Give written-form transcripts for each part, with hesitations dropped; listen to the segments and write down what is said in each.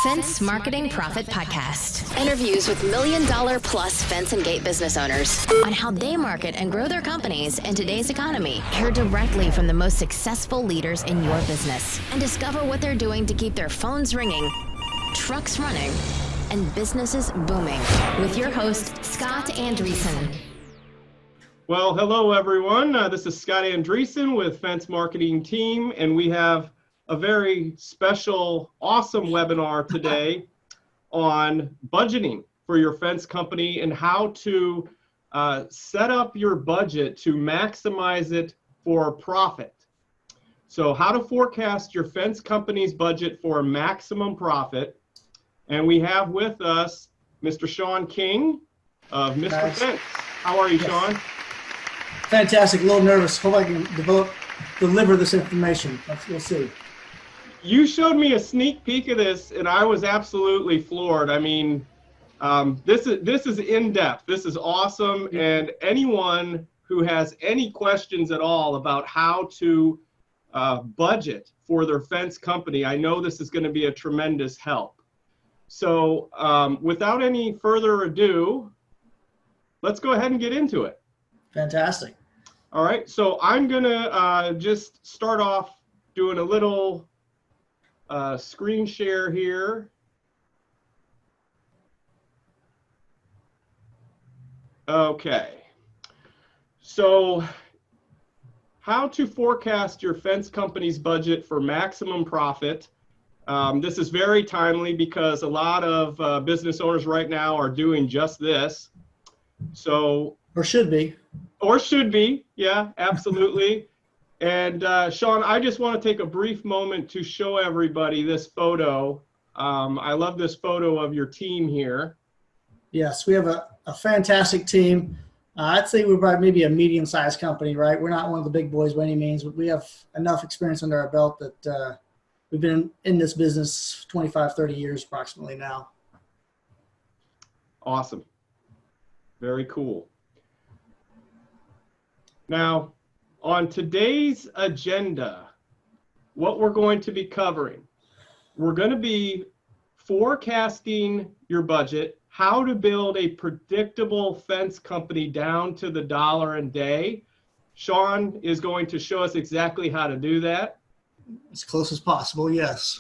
Fence Marketing Profit Podcast. Interviews with $1 million plus fence and gate business owners on how they market and grow their companies in today's economy. Hear directly from the most successful leaders in your business and discover what they're doing to keep their phones ringing, trucks running, and businesses booming. With your host, Scott Andreessen. Well, hello everyone. This is Scott Andreessen with Fence Marketing Team, and we have a very special, awesome webinar today on budgeting for your fence company and how to set up your budget to maximize it for profit. So how to forecast your fence company's budget for maximum profit. And we have with us Mr. Shawn King of Mr. Fence. How are you, Shawn? Fantastic. A little nervous. Hope I can deliver this information. We'll see. You showed me a sneak peek of this, and I was absolutely floored. I mean, this is in depth. This is awesome, and anyone who has any questions at all about how to budget for their fence company, I know this is going to be a tremendous help. So, without any further ado, let's go ahead and get into it. Fantastic. All right, so I'm going to just start off doing a little screen share here. Okay, so how to forecast your fence company's budget for maximum profit. This is very timely because a lot of business owners right now are doing just this. So, or should be, yeah, absolutely. And Shawn, I just want to take a brief moment to show everybody this photo. I love this photo of your team here. Yes, we have a fantastic team. I'd say we're probably maybe a medium-sized company, right? We're not one of the big boys by any means, but we have enough experience under our belt that we've been in this business 25, 30 years approximately now. Awesome. Very cool. Now, on today's agenda, what we're going to be covering, we're going to be forecasting your budget, how to build a predictable fence company down to the dollar a day. Shawn is going to show us exactly how to do that. As close as possible, yes.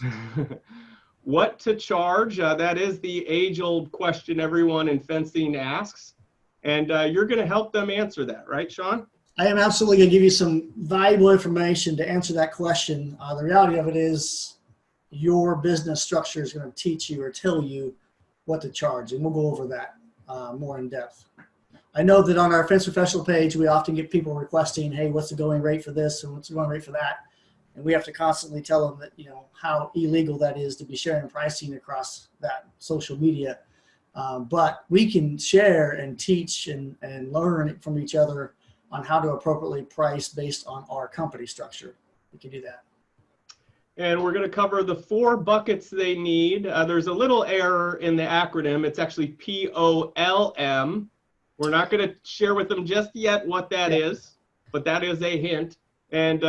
What to charge, that is the age-old question everyone in fencing asks. And you're going to help them answer that, right, Shawn? I am absolutely going to give you some valuable information to answer that question. The reality of it is your business structure is going to teach you or tell you what to charge, and we'll go over that more in depth. I know that on our Fence Professional page, we often get people requesting, hey, what's the going rate for this and what's the going rate for that? And we have to constantly tell them that, you know, how illegal that is to be sharing pricing across that social media. But we can share and teach and learn from each other on how to appropriately price based on our company structure. We can do that. And we're going to cover the 4 buckets they need. There's a little error in the acronym. It's actually POLM. We're not going to share with them just yet what that is, but that is a hint. And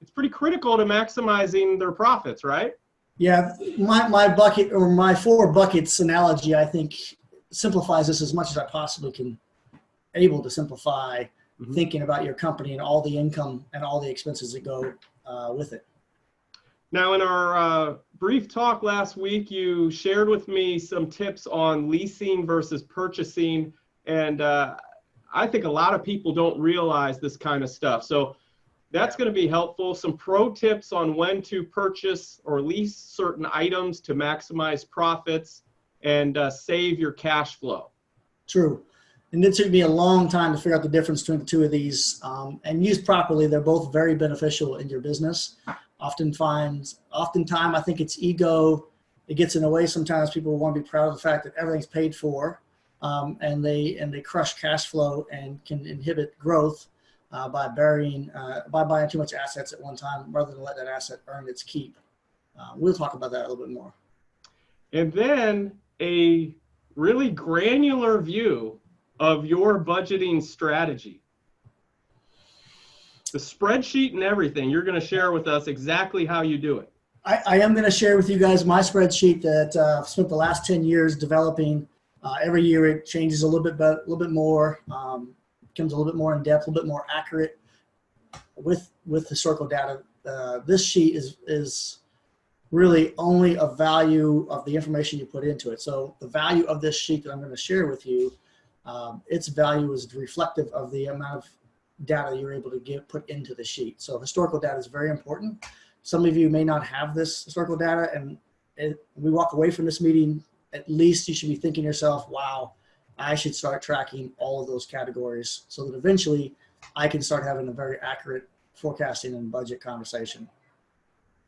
it's pretty critical to maximizing their profits, right? Yeah, my bucket or my 4 buckets analogy, I think, simplifies this as much as I possibly can able to simplify. Thinking about your company and all the income and all the expenses that go with it. Now, in our brief talk last week, you shared with me some tips on leasing versus purchasing, and I think a lot of people don't realize this kind of stuff. So that's going to be helpful. Some pro tips on when to purchase or lease certain items to maximize profits and save your cash flow. True. And it took me a long time to figure out the difference between the 2 of these. And used properly, they're both very beneficial in your business. Oftentimes, I think it's ego. It gets in the way sometimes. People want to be proud of the fact that everything's paid for, and they crush cash flow and can inhibit growth by buying too much assets at one time rather than let that asset earn its keep. We'll talk about that a little bit more. And then a really granular view of your budgeting strategy. The spreadsheet and everything, you're going to share with us exactly how you do it. I am going to share with you guys my spreadsheet that I've spent the last 10 years developing. Every year it changes a little bit more, becomes a little bit more in depth, a little bit more accurate with historical data. This sheet is really only a value of the information you put into it. So the value of this sheet that I'm going to share with you, its value is reflective of the amount of data you're able to put into the sheet. So historical data is very important. Some of you may not have this historical data, and we walk away from this meeting, at least you should be thinking to yourself, wow, I should start tracking all of those categories so that eventually I can start having a very accurate forecasting and budget conversation.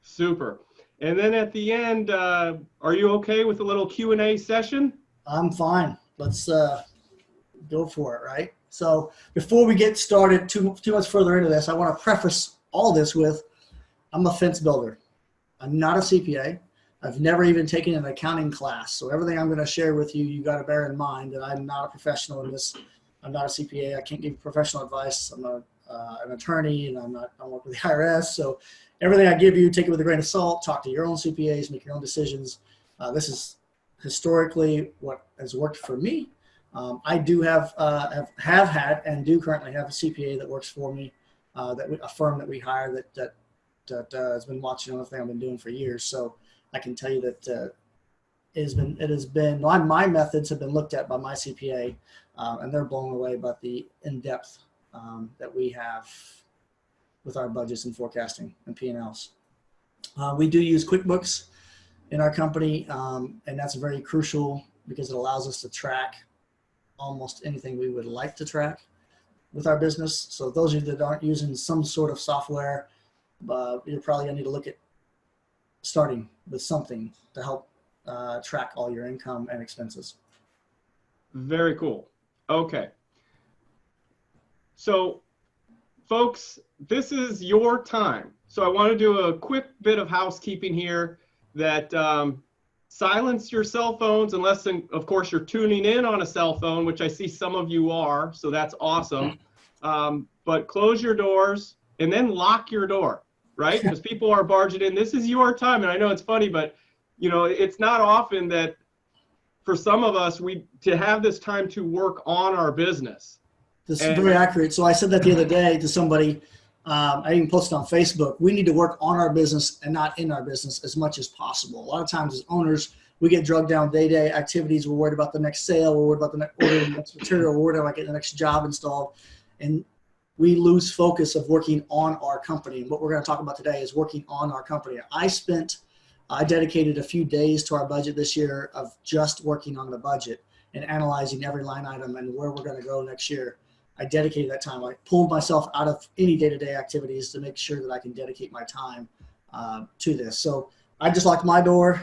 Super. And then at the end, are you okay with a little Q&A session? I'm fine. Let's go for it, right? So before we get started too much further into this, I want to preface all this with, I'm a fence builder. I'm not a CPA. I've never even taken an accounting class. So everything I'm going to share with you, you got to bear in mind that I'm not a professional in this. I'm not a CPA. I can't give professional advice. I'm an attorney, and I work with the IRS. So everything I give you, take it with a grain of salt. Talk to your own CPAs, make your own decisions. This is historically what has worked for me. I do have had and do currently have a CPA that works for me, a firm that we hire that has been watching everything I've been doing for years. So I can tell you that it has been my methods have been looked at by my CPA, and they're blown away by the in-depth that we have with our budgets and forecasting and P&Ls. We do use QuickBooks in our company, and that's very crucial because it allows us to track almost anything we would like to track with our business. So those of you that aren't using some sort of software, you're probably gonna need to look at starting with something to help track all your income and expenses. Very cool. Okay. So folks, this is your time. So I want to do a quick bit of housekeeping here that silence your cell phones unless, of course, you're tuning in on a cell phone, which I see some of you are, so that's awesome. But close your doors and then lock your door, right? Because people are barging in. This is your time. And I know it's funny, but you know, it's not often that for some of us, to have this time to work on our business. This is very accurate. So I said that the other day to somebody, I even posted on Facebook, we need to work on our business and not in our business as much as possible. A lot of times as owners, we get drugged down day-to-day activities. We're worried about the next sale. We're worried about the next order, the next material. We're worried about getting the next job installed. And we lose focus of working on our company. And what we're going to talk about today is working on our company. I dedicated a few days to our budget this year of just working on the budget and analyzing every line item and where we're going to go next year. I dedicated that time. I pulled myself out of any day-to-day activities to make sure that I can dedicate my time to this. So I just locked my door.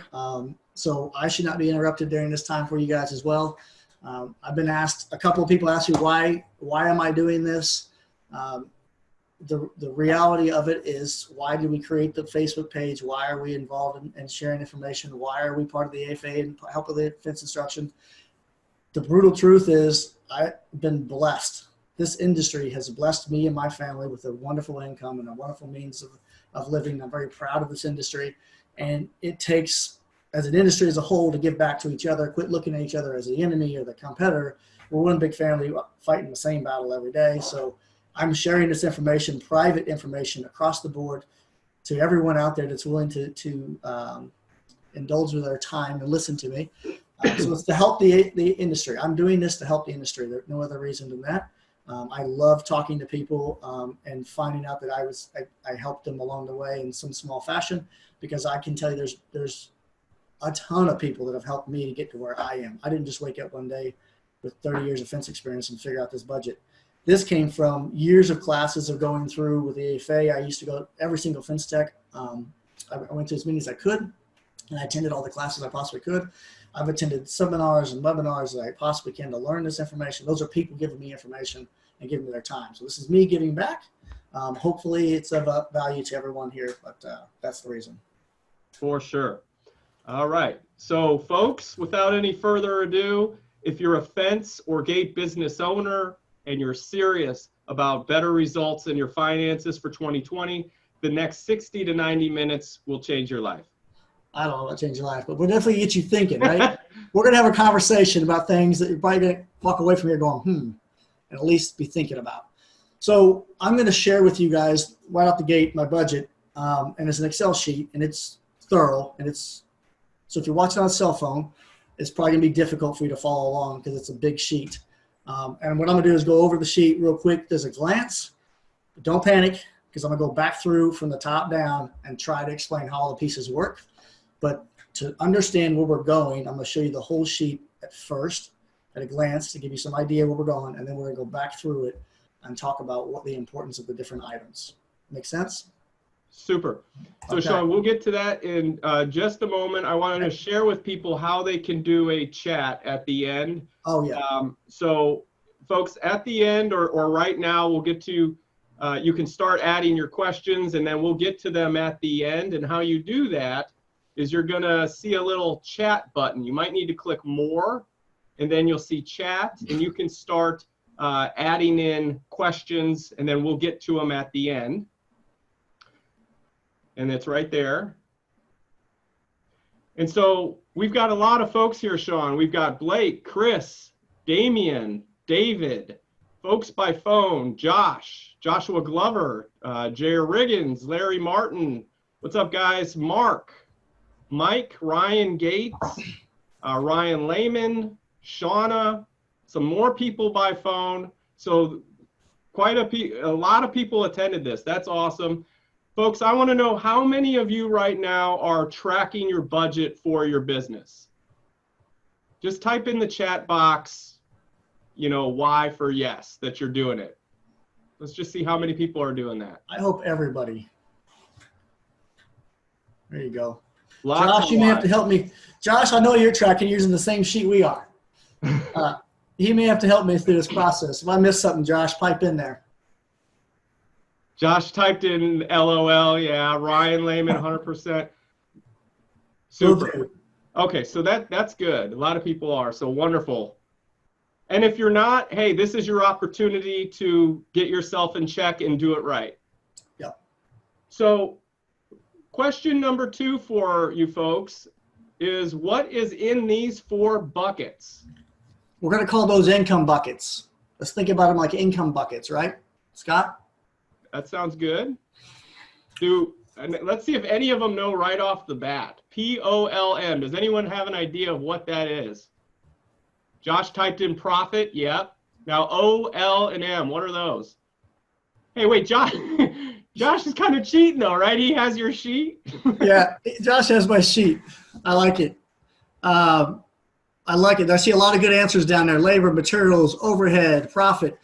So I should not be interrupted during this time for you guys as well. I've been asked, a couple of people asked me, why am I doing this? The reality of it is, why did we create the Facebook page? Why are we involved in sharing information? Why are we part of the AFA and help with the fence instruction? The brutal truth is, I've been blessed. This industry has blessed me and my family with a wonderful income and a wonderful means of living. I'm very proud of this industry. And it takes, as an industry as a whole, to give back to each other, quit looking at each other as the enemy or the competitor. We're one big family fighting the same battle every day. So I'm sharing this information, private information across the board, to everyone out there that's willing to indulge with their time and listen to me. So it's to help the industry. I'm doing this to help the industry. There's no other reason than that. I love talking to people and finding out that I helped them along the way in some small fashion, because I can tell you there's a ton of people that have helped me to get to where I am. I didn't just wake up one day with 30 years of fence experience and figure out this budget. This came from years of classes of going through with the AFA. I used to go every single fence tech. I went to as many as I could, and I attended all the classes I possibly could. I've attended seminars and webinars that I possibly can to learn this information. Those are people giving me information and giving me their time. So this is me giving back. Hopefully it's of value to everyone here, but that's the reason. For sure. All right. So folks, without any further ado, if you're a fence or gate business owner and you're serious about better results in your finances for 2020, the next 60 to 90 minutes will change your life. I don't know about change your life, but we'll definitely get you thinking, right? We're going to have a conversation about things that you're probably going to walk away from here going, and at least be thinking about. So I'm going to share with you guys right out the gate my budget, and it's an Excel sheet, and it's thorough, and so if you're watching on a cell phone, it's probably going to be difficult for you to follow along because it's a big sheet. And what I'm going to do is go over the sheet real quick. There's a glance. But don't panic because I'm going to go back through from the top down and try to explain how all the pieces work. But to understand where we're going, I'm going to show you the whole sheet at first at a glance to give you some idea where we're going, and then we're going to go back through it and talk about what the importance of the different items. Make sense? Super. So Okay. Shawn, we'll get to that in just a moment. I wanted to share with people how they can do a chat at the end. Oh, yeah. So folks, at the end or right now, we'll get to, you can start adding your questions and then we'll get to them at the end. And how you do that is you're going to see a little chat button. You might need to click more and then you'll see chat and you can start adding in questions and then we'll get to them at the end. And it's right there. And so we've got a lot of folks here, Shawn. We've got Blake, Chris, Damian, David, folks by phone, Josh, Joshua Glover, Jair Riggins, Larry Martin. What's up, guys? Mark, Mike, Ryan Gates, Ryan Lehman, Shauna, some more people by phone. So quite a lot of people attended this. That's awesome. Folks, I want to know how many of you right now are tracking your budget for your business. Just type in the chat box, Y for yes, that you're doing it. Let's just see how many people are doing that. I hope everybody. There you go. Lots Josh, you may have to help me. Josh, I know you're tracking using the same sheet we are. He may have to help me through this process. If I miss something, Josh, pipe in there. Josh typed in LOL, yeah. Ryan Lehman, 100%. Super. Okay, so that's good. A lot of people are, so wonderful. And if you're not, hey, this is your opportunity to get yourself in check and do it right. Yep. So question number 2 for you folks is what is in these 4 buckets? We're going to call those income buckets. Let's think about them like income buckets, right, Scott? That sounds good. And let's see if any of them know right off the bat. POLM. Does anyone have an idea of what that is? Josh typed in profit. Yep. Now O, L, and M. What are those? Hey, wait, Josh. Josh is kind of cheating though, right? He has your sheet. Yeah, Josh has my sheet. I like it. I like it. I see a lot of good answers down there. Labor, materials, overhead, profit.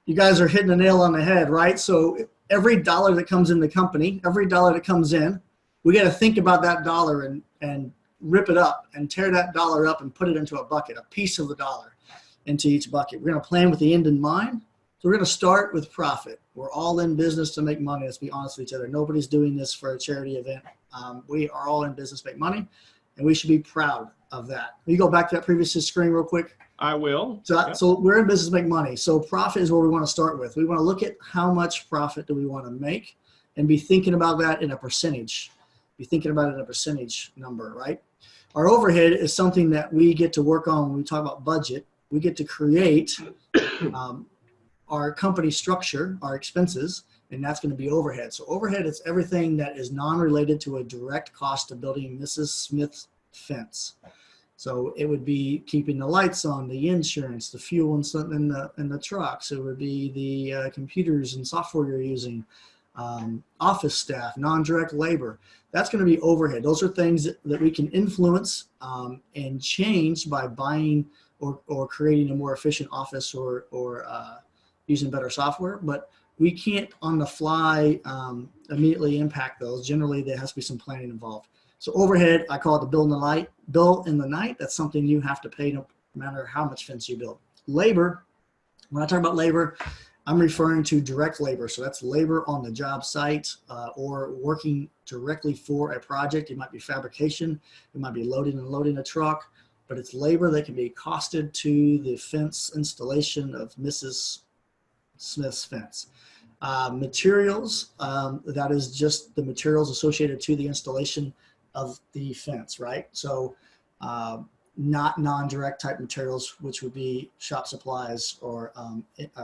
You guys are hitting the nail on the head, right? So every dollar that comes in the company, every dollar that comes in, we got to think about that dollar and rip it up and tear that dollar up and put it into a bucket, a piece of the dollar into each bucket. We're going to plan with the end in mind. So we're going to start with profit. We're all in business to make money. Let's be honest with each other. Nobody's doing this for a charity event. We are all in business to make money, and we should be proud of that. Will you go back to that previous screen real quick? I will. So we're in business to make money. So profit is where we want to start with. We want to look at how much profit do we want to make and be thinking about that in a percentage. Be thinking about it in a percentage number, right? Our overhead is something that we get to work on when we talk about budget. We get to create our company structure, our expenses, and that's going to be overhead. So overhead is everything that is non-related to a direct cost of building Mrs. Smith's fence. So it would be keeping the lights on, the insurance, the fuel and something in the trucks. It would be the computers and software you're using, office staff, non-direct labor. That's going to be overhead. Those are things that we can influence and change by buying or creating a more efficient office or using better software. But we can't on the fly immediately impact those. Generally, there has to be some planning involved. So overhead, I call it the bill in the night. That's something you have to pay no matter how much fence you build. Labor, when I talk about labor, I'm referring to direct labor. So that's labor on the job site or working directly for a project. It might be fabrication. It might be loading and unloading a truck, but it's labor that can be costed to the fence installation of Mrs. Smith's fence. Materials, that is just the materials associated to the installation of the fence, right? So not non-direct type materials, which would be shop supplies or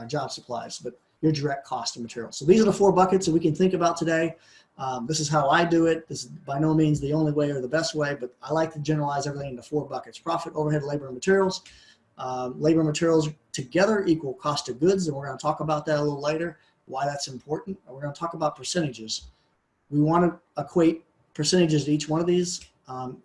job supplies, but your direct cost of materials. So these are the 4 buckets that we can think about today. This is how I do it. This is by no means the only way or the best way, but I like to generalize everything into 4 buckets: profit, overhead, labor, and materials. Labor and materials together equal cost of goods, and we're going to talk about that a little later, why that's important. And we're going to talk about percentages. We want to equate percentages to each one of these.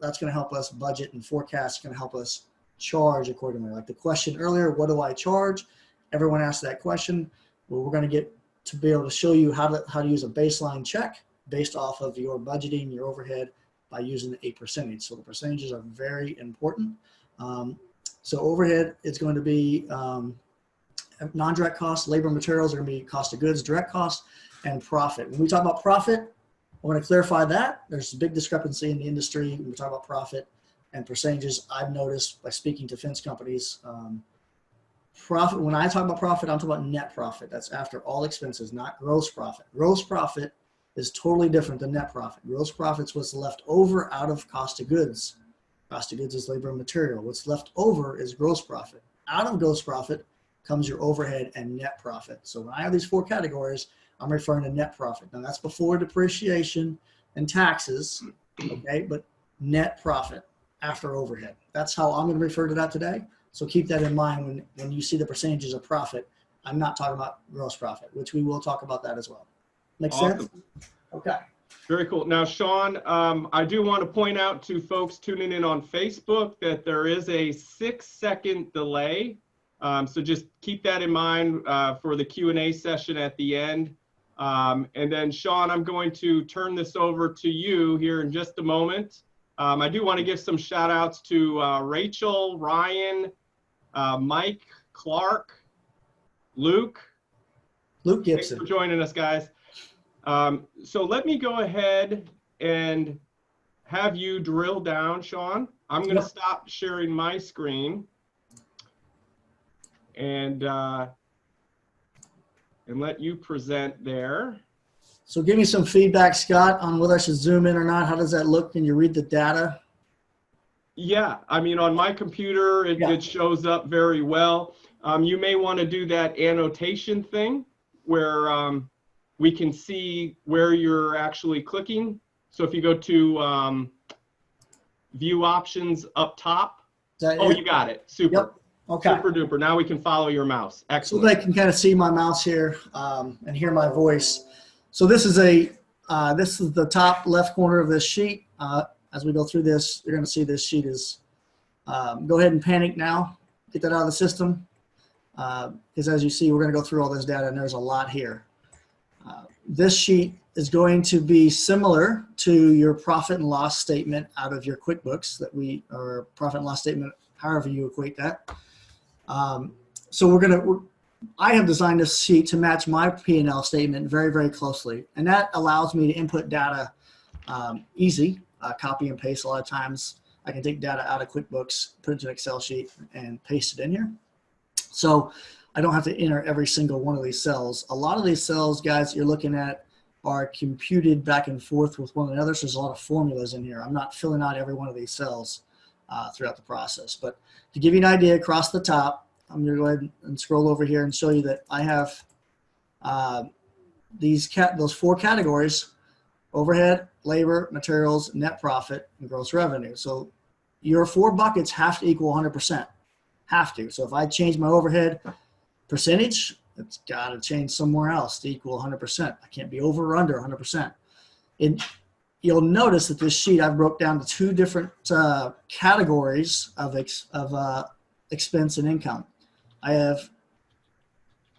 That's going to help us budget and forecast. It's going to help us charge accordingly. Like the question earlier, what do I charge? Everyone asks that question. Well, we're going to get to be able to show you how to use a baseline check based off of your budgeting, your overhead, by using a percentage. So the percentages are very important. So overhead is going to be non-direct costs. Labor and materials are going to be cost of goods, direct costs, and profit. When we talk about profit, I want to clarify that. There's a big discrepancy in the industry when we talk about profit and percentages. I've noticed by speaking to fence companies, profit. When I talk about profit, I'm talking about net profit. That's after all expenses, not gross profit. Gross profit is totally different than net profit. Gross profit is what's left over out of cost of goods. Cost of goods is labor and material. What's left over is gross profit. Out of gross profit comes your overhead and net profit. So when I have these 4 categories, I'm referring to net profit. Now that's before depreciation and taxes, okay? But net profit after overhead. That's how I'm going to refer to that today. So keep that in mind when you see the percentages of profit. I'm not talking about gross profit, which we will talk about that as well. Make sense? Okay. Very cool. Now, Shawn, I do want to point out to folks tuning in on Facebook that there is a 6-second delay. So just keep that in mind for the Q&A session at the end. And then, Shawn, I'm going to turn this over to you here in just a moment. I do want to give some shout outs to Rachel, Ryan, Mike, Clark, Luke. Luke Gibson. Thanks for joining us, guys. So let me go ahead and have you drill down, Shawn. I'm going to stop sharing my screen and let you present there. So give me some feedback, Scott, on whether I should zoom in or not. How does that look? Can you read the data? Yeah, I mean, on my computer, it shows up very well. You may want to do that annotation thing where we can see where you're actually clicking. So if you go to view options up top. You got it. Super. Yep. Okay. Super duper. Now we can follow your mouse. Excellent. So they can kind of see my mouse here and hear my voice. So this is the top left corner of this sheet. As we go through this, you're going to see this sheet is, go ahead and panic now. Get that out of the system. Because as you see, we're going to go through all this data and there's a lot here. This sheet is going to be similar to your profit and loss statement out of your QuickBooks or profit and loss statement, however you equate that. So I have designed this sheet to match my P&L statement very, very closely. And that allows me to input data easy, copy and paste. A lot of times I can take data out of QuickBooks, put it into an Excel sheet and paste it in here. So I don't have to enter every single one of these cells. A lot of these cells, guys, you're looking at are computed back and forth with one another. So there's a lot of formulas in here. I'm not filling out every one of these cells throughout the process. But to give you an idea, across the top, I'm going to go ahead and scroll over here and show you that I have those 4 categories: overhead, labor, materials, net profit, and gross revenue. So your 4 buckets have to equal 100%. Have to. So if I change my overhead percentage, it's got to change somewhere else to equal 100%. I can't be over or under 100%. You'll notice that this sheet I've broke down to 2 different categories of expense and income. I have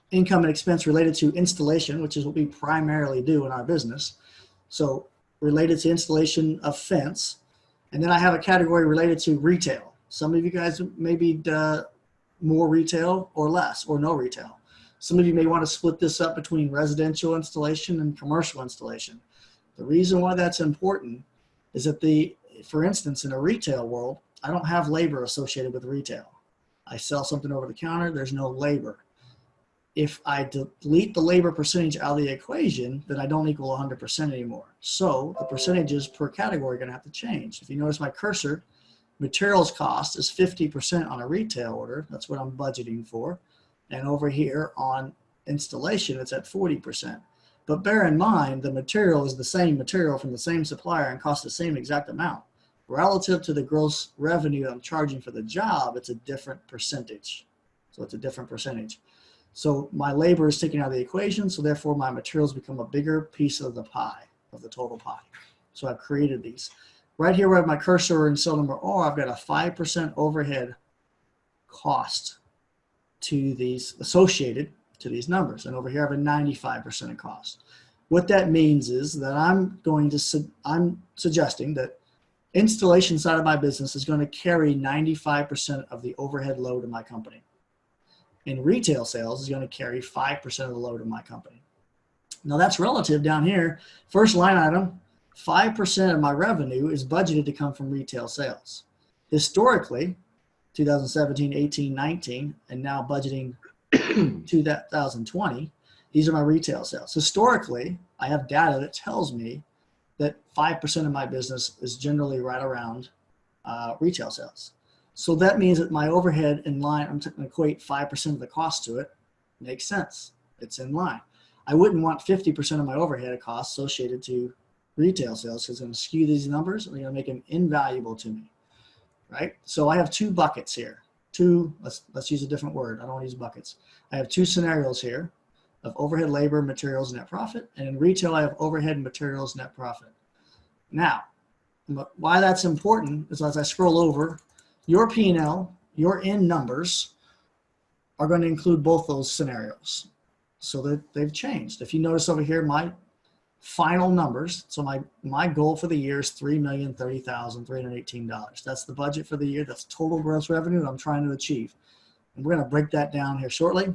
income and expense related to installation, which is what we primarily do in our business. So related to installation of fence. And then I have a category related to retail. Some of you guys may be more retail or less or no retail. Some of you may want to split this up between residential installation and commercial installation. The reason why that's important is that for instance, in a retail world, I don't have labor associated with retail. I sell something over the counter, there's no labor. if I delete the labor percentage out of the equation, then I don't equal 100% anymore. So the percentages per category are going to have to change. If you notice my cursor, materials cost is 50% on a retail order. That's what I'm budgeting for. And over here on installation, it's at 40%. But bear in mind, the material is the same material from the same supplier and costs the same exact amount. Relative to the gross revenue I'm charging for the job, it's a different percentage. So it's a different percentage. So my labor is taken out of the equation, so therefore my materials become a bigger piece of the pie, of the total pie. So I've created these. Right here where I have my cursor in cell number R, I've got a 5% overhead cost to these, associated to these numbers. And over here I have a 95% of cost. What that means is that I'm suggesting that installation side of my business is going to carry 95% of the overhead load of my company. And retail sales is going to carry 5% of the load of my company. Now that's relative down here. First line item, 5% of my revenue is budgeted to come from retail sales. Historically, 2017, 18, 19, and now budgeting 2020, these are my retail sales. Historically, I have data that tells me that 5% of my business is generally right around retail sales. So that means that my overhead in line, I'm going to equate 5% of the cost to it. Makes sense. It's in line. I wouldn't want 50% of my overhead costs associated to retail sales because it's going to skew these numbers and they're going to make them invaluable to me, right? So I have two buckets here. Let's use a different word. I don't want to use buckets. I have two scenarios here of overhead, labor, materials, net profit. And in retail, I have overhead, materials, net profit. Now, why that's important is as I scroll over, your P&L, your end numbers are going to include both those scenarios. So that they've changed. If you notice over here, my final numbers, so my goal for the year is $3,030,318. That's the budget for the year. That's total gross revenue that I'm trying to achieve. And we're going to break that down here shortly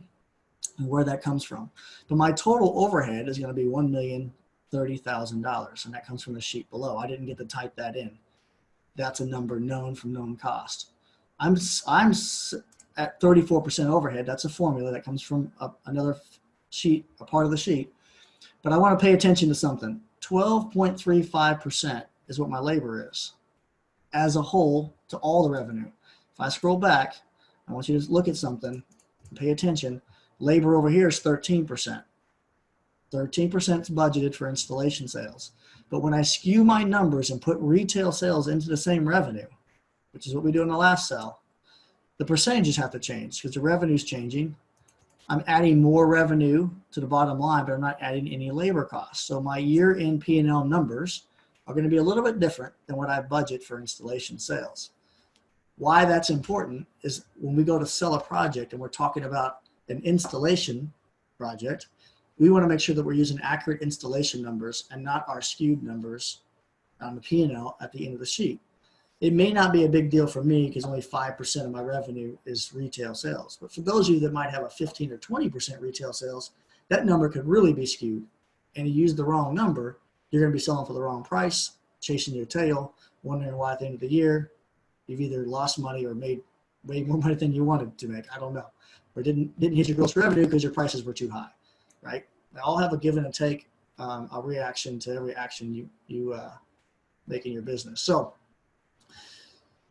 and where that comes from. But my total overhead is going to be $1,030,000, and that comes from the sheet below. I didn't get to type that in. That's a number known from known cost. I'm at 34% overhead. That's a formula that comes from another sheet, a part of the sheet. But I want to pay attention to something. 12.35% is what my labor is as a whole to all the revenue. If I scroll back, I want you to look at something and pay attention. Labor over here is 13%. 13% is budgeted for installation sales. But when I skew my numbers and put retail sales into the same revenue, which is what we do in the last cell, the percentages have to change because the revenue is changing. I'm adding more revenue to the bottom line, but I'm not adding any labor costs. So my year-end P&L numbers are going to be a little bit different than what I budget for installation sales. Why that's important is when we go to sell a project and we're talking about an installation project, we want to make sure that we're using accurate installation numbers and not our skewed numbers on the P&L at the end of the sheet. It may not be a big deal for me because only 5% of my revenue is retail sales. But for those of you that might have a 15 or 20% retail sales, that number could really be skewed. And you use the wrong number, you're going to be selling for the wrong price, chasing your tail, wondering why at the end of the year, you've either lost money or made way more money than you wanted to make. I don't know. Or didn't hit your gross revenue because your prices were too high, right? They all have a give and a take, a reaction to every action you make in your business. So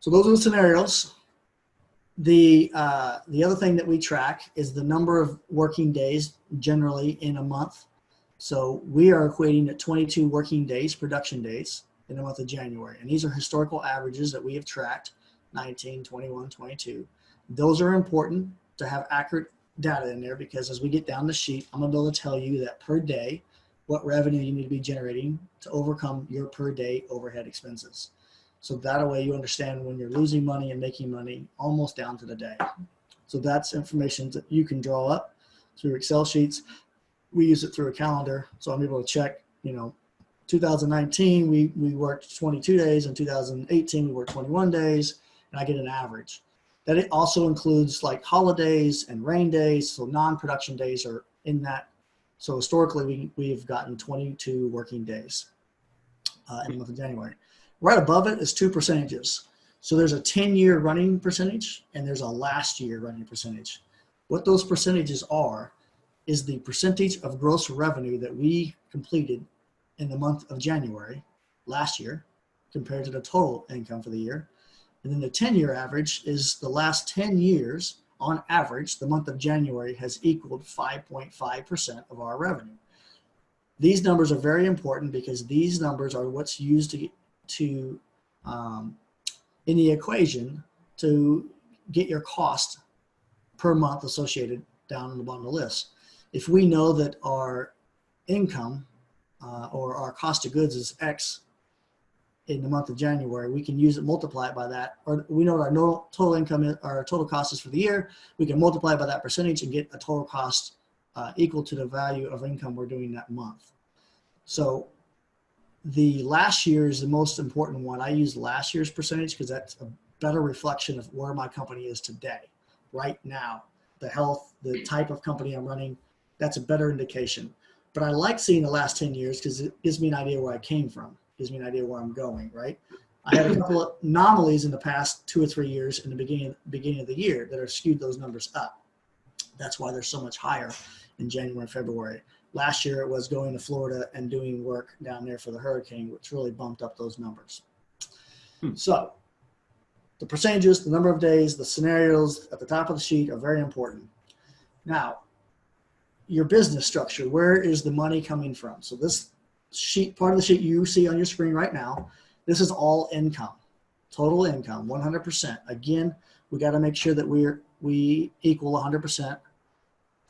those are the scenarios. The other thing that we track is the number of working days generally in a month. So we are equating at 22 working days, production days in the month of January. And these are historical averages that we have tracked, 19, 21, 22. Those are important to have accurate data in there because as we get down the sheet, I'm going to be able to tell you that per day, what revenue you need to be generating to overcome your per day overhead expenses. So that way you understand when you're losing money and making money almost down to the day. So that's information that you can draw up through Excel sheets. We use it through a calendar. So I'm able to check, 2019, we worked 22 days. In 2018, we worked 21 days, and I get an average. That it also includes like holidays and rain days. So non-production days are in that. So historically, we've gotten 22 working days in the month of January. Right above it is two percentages. So there's a 10-year running percentage and there's a last year running percentage. What those percentages are is the percentage of gross revenue that we completed in the month of January last year compared to the total income for the year. And then the 10-year average is the last 10 years, on average, the month of January has equaled 5.5% of our revenue. These numbers are very important because these numbers are what's used to in the equation to get your cost per month associated down on the bottom of the list. If we know that our income or our cost of goods is X in the month of January, we can use it, multiply it by that, or we know what our total income is, our total cost is for the year, we can multiply by that percentage and get a total cost equal to the value of income we're doing that month. So the last year is the most important one. I use last year's percentage because that's a better reflection of where my company is today, right now, the health, the type of company I'm running, that's a better indication. But I like seeing the last 10 years because it gives me an idea where I came from, gives me an idea where I'm going, right? I had a couple of anomalies in the past 2 or 3 years in the beginning of the year that have skewed those numbers up. That's why they're so much higher in January and February. Last year it was going to Florida and doing work down there for the hurricane, which really bumped up those numbers. So the percentages, the number of days, the scenarios at the top of the sheet are very important. Now, your business structure, where is the money coming from? So this sheet, part of the sheet you see on your screen right now, this is all income, total income, 100%. Again, we got to make sure that we equal 100%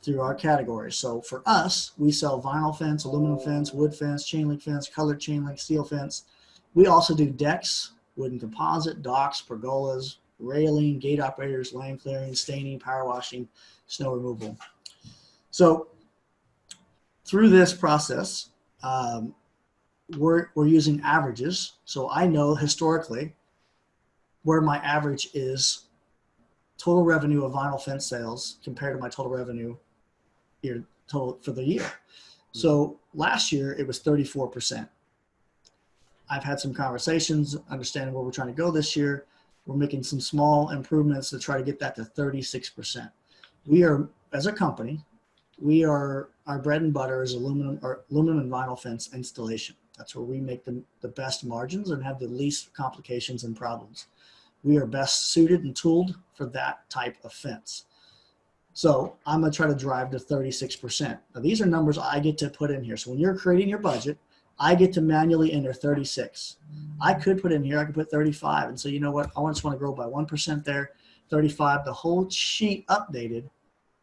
through our categories. So for us, we sell vinyl fence, aluminum fence, wood fence, chain link fence, colored chain link, steel fence. We also do decks, wooden composite, docks, pergolas, railing, gate operators, land clearing, staining, power washing, snow removal. So through this process, we're using averages. So I know historically where my average is total revenue of vinyl fence sales compared to my total revenue total for the year. So last year it was 34%. I've had some conversations understanding where we're trying to go this year. We're making some small improvements to try to get that to 36%. We are, as a company, our bread and butter is aluminum and vinyl fence installation. That's where we make the best margins and have the least complications and problems. We are best suited and tooled for that type of fence. So I'm going to try to drive to 36%. Now these are numbers I get to put in here. So when you're creating your budget, I get to manually enter 36. I could put in here, I could put 35 and say, you know what, I just want to grow by 1% there, 35, the whole sheet updated,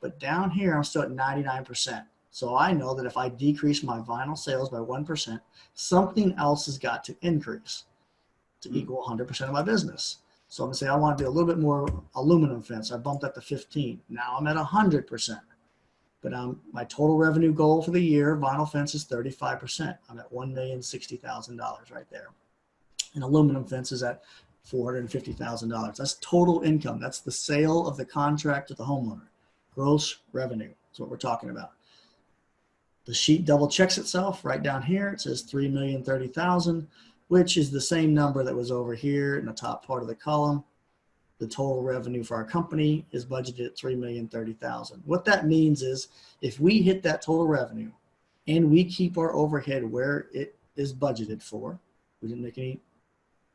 but down here I'm still at 99%. So I know that if I decrease my vinyl sales by 1%, something else has got to increase to equal 100% of my business. So I'm going to say I want to do a little bit more aluminum fence. I bumped that to 15. Now I'm at 100%. But my total revenue goal for the year, vinyl fence, is 35%. I'm at $1,060,000 right there. And aluminum fence is at $450,000. That's total income. That's the sale of the contract to the homeowner. Gross revenue is what we're talking about. The sheet double checks itself right down here. It says $3,030,000, which is the same number that was over here in the top part of the column. The total revenue for our company is budgeted at $3,030,000. What that means is if we hit that total revenue and we keep our overhead where it is budgeted for, we didn't make any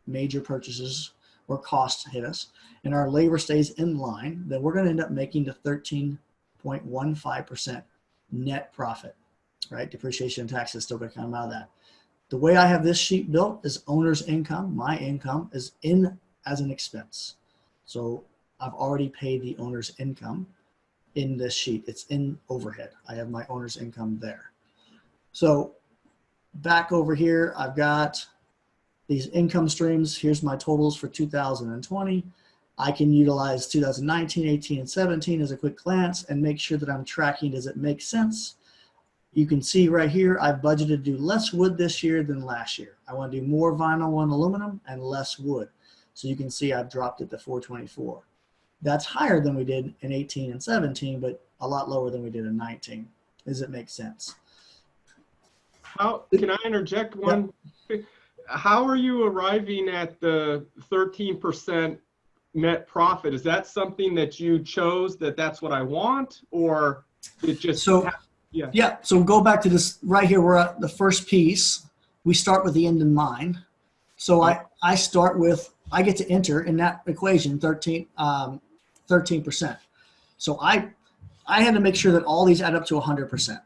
major purchases or costs hit us, and our labor stays in line, then we're going to end up making the 13.15% net profit, right? Depreciation and taxes still going to come out of that. The way I have this sheet built is owner's income. My income is in as an expense. So I've already paid the owner's income in this sheet. It's in overhead. I have my owner's income there. So back over here, I've got these income streams. Here's my totals for 2020. I can utilize 2019, 18, and 17 as a quick glance and make sure that I'm tracking, does it make sense? You can see right here, I've budgeted to do less wood this year than last year. I want to do more vinyl and aluminum and less wood. So you can see I've dropped it to 424. That's higher than we did in 18 and 17, but a lot lower than we did in 19. Does it make sense? How can I interject one? Yep. How are you arriving at the 13% net profit? Is that something that you chose, that that's what I want, or it just Yeah. Yeah. So we'll go back to this right here. We're at the first piece. We start with the end in mind. So I start with, I get to enter in that equation 13%. So I had to make sure that all these add up to 100%,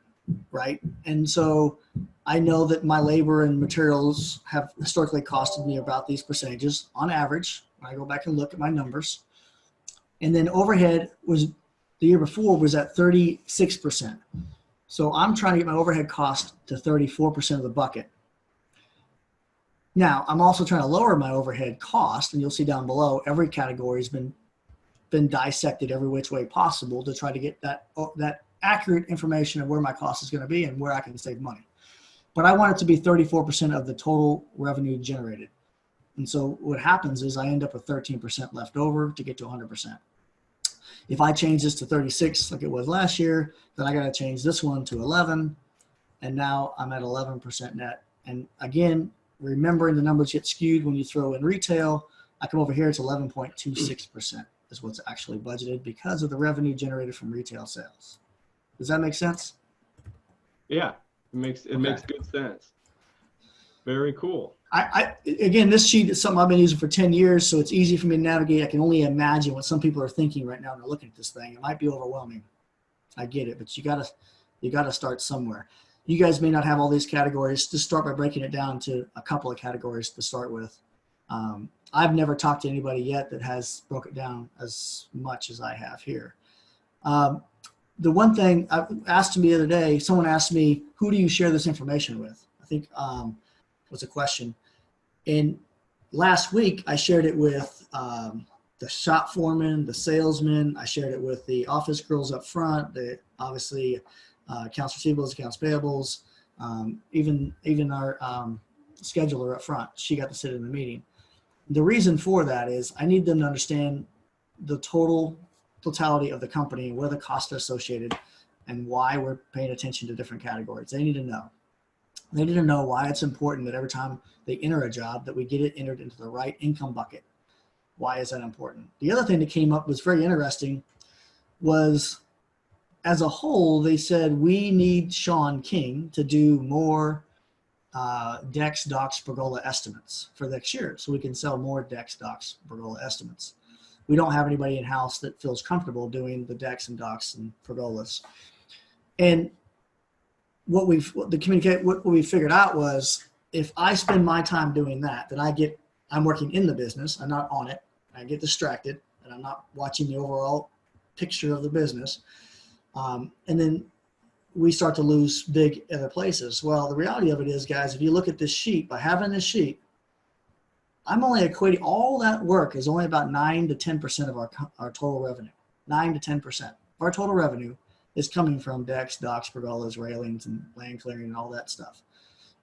right? And so I know that my labor and materials have historically costed me about these percentages on average. When I go back and look at my numbers. And then overhead was the year before was at 36%. So I'm trying to get my overhead cost to 34% of the bucket. Now, I'm also trying to lower my overhead cost, and you'll see down below, every category has been dissected every which way possible to try to get that accurate information of where my cost is going to be and where I can save money. But I want it to be 34% of the total revenue generated. And so what happens is I end up with 13% left over to get to 100%. If I change this to 36 like it was last year, then I got to change this one to 11. And now I'm at 11% net. And again, remembering the numbers get skewed when you throw in retail, I come over here, it's 11.26% is what's actually budgeted because of the revenue generated from retail sales. Does that make sense? Yeah, it makes good sense. Very cool. Again, this sheet is something I've been using for 10 years, so it's easy for me to navigate. I can only imagine what some people are thinking right now when they're looking at this thing. It might be overwhelming. I get it, but you gotta start somewhere. You guys may not have all these categories. Just start by breaking it down to a couple of categories to start with. I've never talked to anybody yet that has broke it down as much as I have here. The one thing I asked me the other day, someone asked me, who do you share this information with? I think was a question. And last week I shared it with the shop foreman, the salesman. I shared it with the office girls up front, the obviously accounts receivables, accounts payables, even our scheduler up front. She got to sit in the meeting. The reason for that is I need them to understand the totality of the company and where the costs are associated and why we're paying attention to different categories. They need to know. They need to know why it's important that every time they enter a job that we get it entered into the right income bucket. Why is that important? The other thing that came up was very interesting was as a whole, they said we need Shawn King to do more decks, docks, pergola estimates for next year so we can sell more decks, docks, pergola estimates. We don't have anybody in-house that feels comfortable doing the decks and docks and pergolas. And what we figured out was if I spend my time doing that, then I'm working in the business, I'm not on it, I get distracted, and I'm not watching the overall picture of the business. And then we start to lose big other places. Well, the reality of it is, guys, if you look at this sheet, by having this sheet, I'm only equating all that work is only about 9 to 10% of our total revenue. 9 to 10% of our total revenue is coming from decks, docks, pergolas, railings, and land clearing and all that stuff.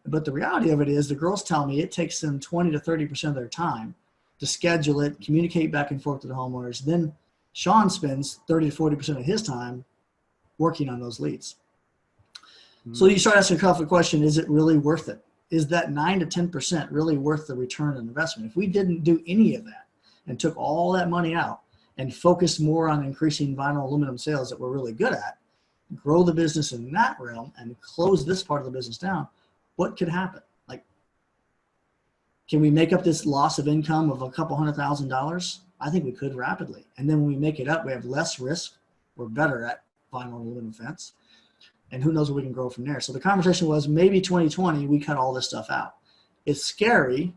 But the reality of it is the girls tell me it takes them 20 to 30% of their time to schedule it, communicate back and forth to the homeowners. Then Shawn spends 30 to 40% of his time working on those leads. So you start asking yourself the question, is it really worth it? Is that 9 to 10% really worth the return on investment? If we didn't do any of that and took all that money out and focused more on increasing vinyl aluminum sales that we're really good at, grow the business in that realm and close this part of the business down, what could happen? Like, can we make up this loss of income of a couple $100,000? I think we could rapidly. And then when we make it up, we have less risk. We're better at vinyl aluminum fence. And who knows where we can grow from there. So the conversation was maybe 2020, we cut all this stuff out. It's scary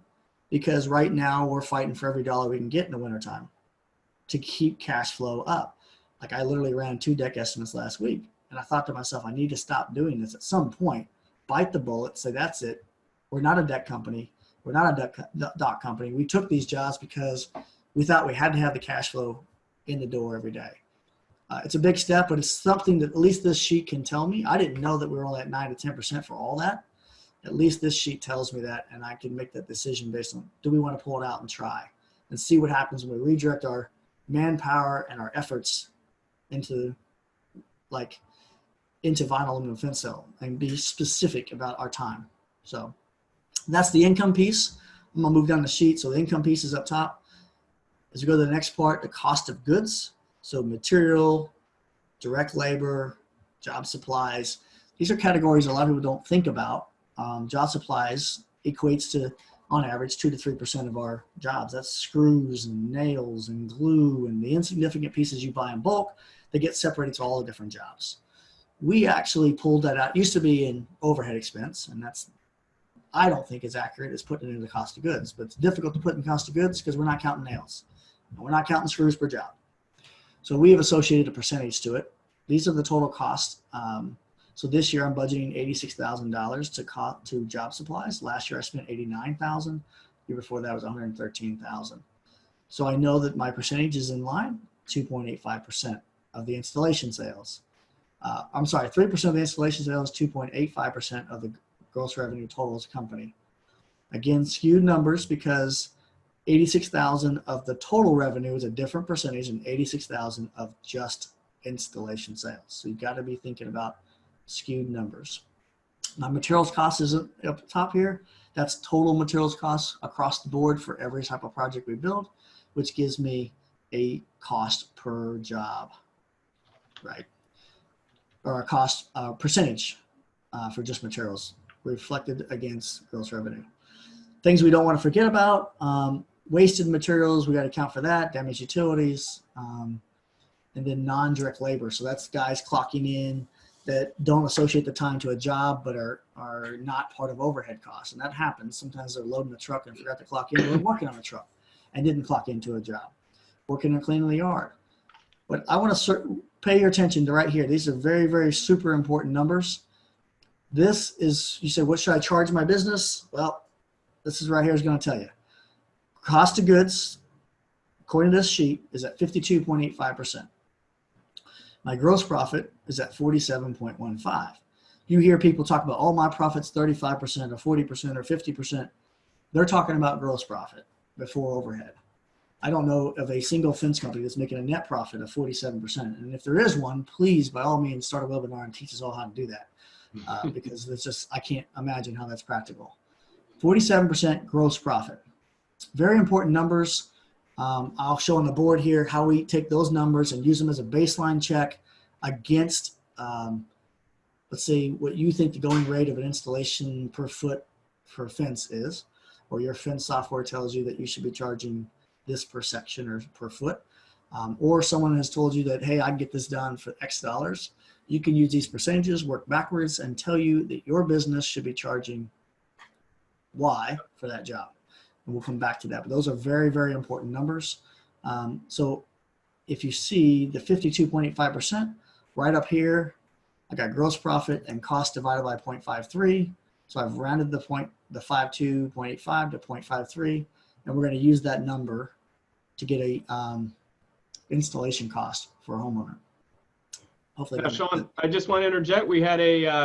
because right now we're fighting for every dollar we can get in the wintertime to keep cash flow up. Like I literally ran 2 deck estimates last week. And I thought to myself, I need to stop doing this at some point, bite the bullet, say that's it. We're not a deck company. We're not a dock company. We took these jobs because we thought we had to have the cash flow in the door every day. It's a big step, but it's something that at least this sheet can tell me. I didn't know that we were only at 9 to 10% for all that. At least this sheet tells me that, and I can make that decision based on, do we want to pull it out and try and see what happens when we redirect our manpower and our efforts into vinyl aluminum fence cell and be specific about our time. So that's the income piece. I'm gonna move down the sheet. So the income piece is up top. As we go to the next part, the cost of goods. So material, direct labor, job supplies. these are categories a lot of people don't think about. Job supplies equates to, on average, 2 to 3% of our jobs. That's screws and nails and glue and the insignificant pieces you buy in bulk that get separated to all the different jobs. We actually pulled that out. It used to be in overhead expense, and that's, I don't think is accurate as putting it into the cost of goods, but it's difficult to put in cost of goods because we're not counting nails. We're not counting screws per job. So we have associated a percentage to it. These are the total costs. So this year I'm budgeting $86,000 to job supplies. Last year I spent $89,000. The year before that was $113,000. So I know that my percentage is in line, 2.85% of the installation sales. 3% of the installation sales, 2.85% of the gross revenue total as a company. Again, skewed numbers because 86,000 of the total revenue is a different percentage than 86,000 of just installation sales. So you've got to be thinking about skewed numbers. Now, materials cost is up the top here. That's total materials costs across the board for every type of project we build, which gives me a cost per job, right? Or a cost percentage for just materials reflected against gross revenue. Things we don't want to forget about, wasted materials, we got to account for that, damaged utilities, and then non-direct labor. So that's guys clocking in that don't associate the time to a job but are not part of overhead costs. And that happens. Sometimes they're loading the truck and forgot to clock in, or working on a truck and didn't clock into a job, working or cleaning the yard. But I want to pay your attention to right here. These are very, very super important numbers. This is, you say, what should I charge my business? Well, this is right here is going to tell you. Cost of goods, according to this sheet, is at 52.85%. My gross profit is at 47.15. You hear people talk about, oh, my profit's 35% or 40% or 50%. They're talking about gross profit before overhead. I don't know of a single fence company that's making a net profit of 47%. And if there is one, please, by all means, start a webinar and teach us all how to do that. Because it's just, I can't imagine how that's practical. 47% gross profit. Very important numbers. I'll show on the board here how we take those numbers and use them as a baseline check against, let's say, what you think the going rate of an installation per foot for a fence is, or your fence software tells you that you should be charging this per section or per foot, or someone has told you that, hey, I can get this done for X dollars. You can use these percentages, work backwards, and tell you that your business should be charging Y for that job. And we'll come back to that. But those are very, very important numbers. So if you see the 52.85%, right up here, I got gross profit and cost divided by 0.53. So I've rounded the 52.85 to 0.53. And we're going to use that number to get a installation cost for a homeowner. Hopefully, now, Shawn, I just want to interject. We had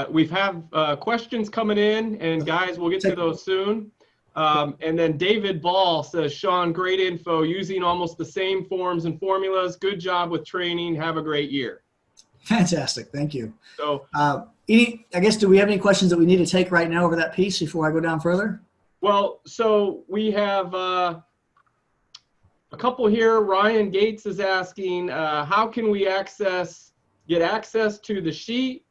we've questions coming in, and guys, we'll get to those soon. And then David Ball says, Shawn, great info, using almost the same forms and formulas. Good job with training. Have a great year. Fantastic. Thank you. So, I guess, do we have any questions that we need to take right now over that piece before I go down further? Well, so we have a couple here. Ryan Gates is asking, how can we get access to the sheet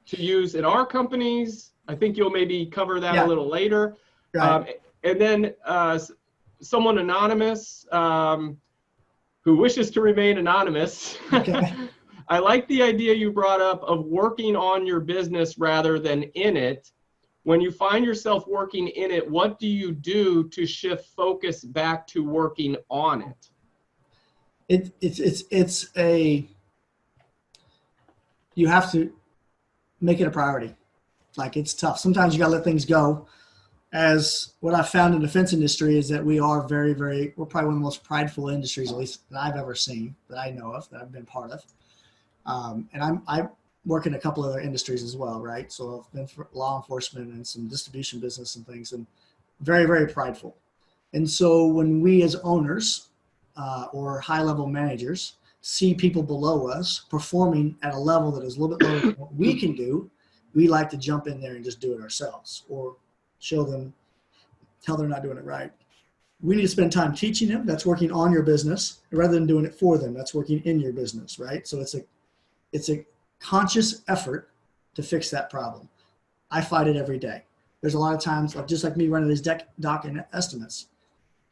to use in our companies? I think you'll maybe cover that a little later. Right. And then someone anonymous who wishes to remain anonymous. Okay. I like the idea you brought up of working on your business rather than in it. When you find yourself working in it, what do you do to shift focus back to working on it? You have to make it a priority. Like, it's tough. Sometimes you gotta let things go. As what I've found in the fence industry is that we are we're probably one of the most prideful industries, at least that I've ever seen, that I know of, that I've been part of. And I work in a couple other industries as well, right? So I've been for law enforcement and some distribution business and things, and very, very prideful. And so when we as owners or high-level managers see people below us performing at a level that is a little bit lower than what we can do, we like to jump in there and just do it ourselves, or show them, tell they're not doing it right. We need to spend time teaching them. That's working on your business, rather than doing it for them. That's working in your business, right? So it's a conscious effort to fix that problem. I fight it every day. There's a lot of times, like just like me running these doc and estimates,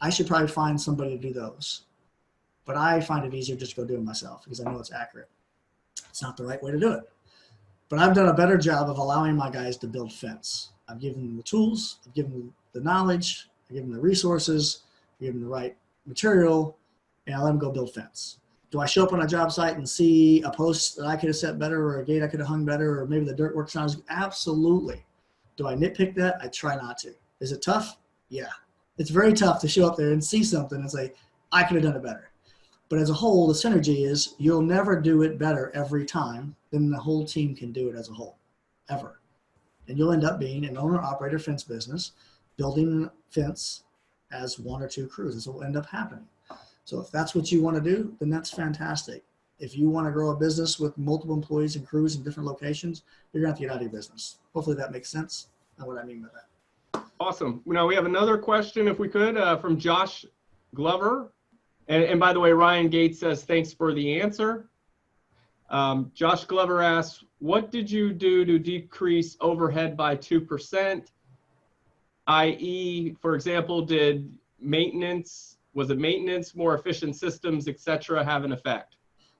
I should probably find somebody to do those. But I find it easier just to go do it myself because I know it's accurate. It's not the right way to do it. But I've done a better job of allowing my guys to build fence. I've given them the tools, I've given them the knowledge, I've given them the resources, I've given them the right material, and I let them go build fence. Do I show up on a job site and see a post that I could have set better or a gate I could have hung better or maybe the dirt work's not as good? Absolutely. Do I nitpick that? I try not to. Is it tough? Yeah. It's very tough to show up there and see something and say, I could have done it better. But as a whole, the synergy is you'll never do it better every time than the whole team can do it as a whole, ever. And you'll end up being an owner-operator fence business, building fence as one or two crews. This will end up happening. So if that's what you want to do, then that's fantastic. If you want to grow a business with multiple employees and crews in different locations, you're going to have to get out of your business. Hopefully that makes sense and what I mean by that. Awesome. Now we have another question, if we could, from Josh Glover. And by the way, Ryan Gates says, thanks for the answer. Josh Glover asks, what did you do to decrease overhead by 2%? i.e., for example, was it maintenance, more efficient systems, et cetera, have an effect?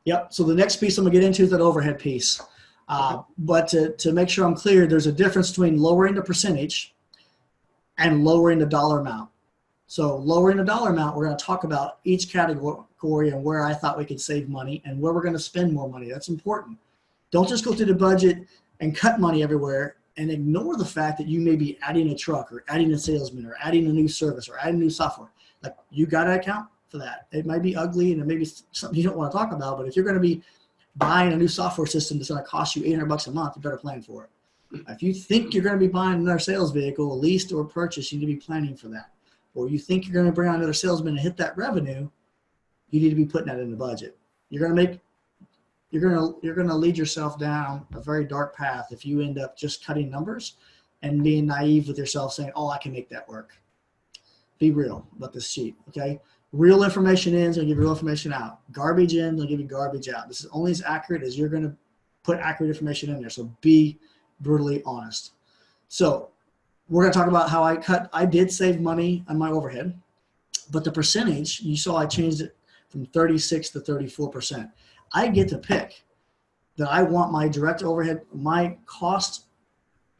Yep. So the next piece I'm going to get into is that overhead piece. But to make sure I'm clear, there's a difference between lowering the percentage and lowering the dollar amount. So lowering the dollar amount, we're going to talk about each category and where I thought we could save money and where we're going to spend more money. That's important. Don't just go through the budget and cut money everywhere and ignore the fact that you may be adding a truck or adding a salesman or adding a new service or adding new software. Like, you got to account for that. It might be ugly and it may be something you don't want to talk about, but if you're going to be buying a new software system that's going to cost you $800 a month, you better plan for it. If you think you're going to be buying another sales vehicle, leased or purchased, you need to be planning for that. Or you think you're going to bring on another salesman and hit that revenue, you need to be putting that in the budget. You're going to lead yourself down a very dark path if you end up just cutting numbers and being naive with yourself saying, oh, I can make that work. Be real about this sheet, okay? Real information in, so I'll give you real information out. Garbage in, they'll give you garbage out. This is only as accurate as you're going to put accurate information in there. So be brutally honest. So we're going to talk about how I did save money on my overhead, but the percentage, you saw I changed it from 36 to 34%. I get to pick that I want my direct overhead, my cost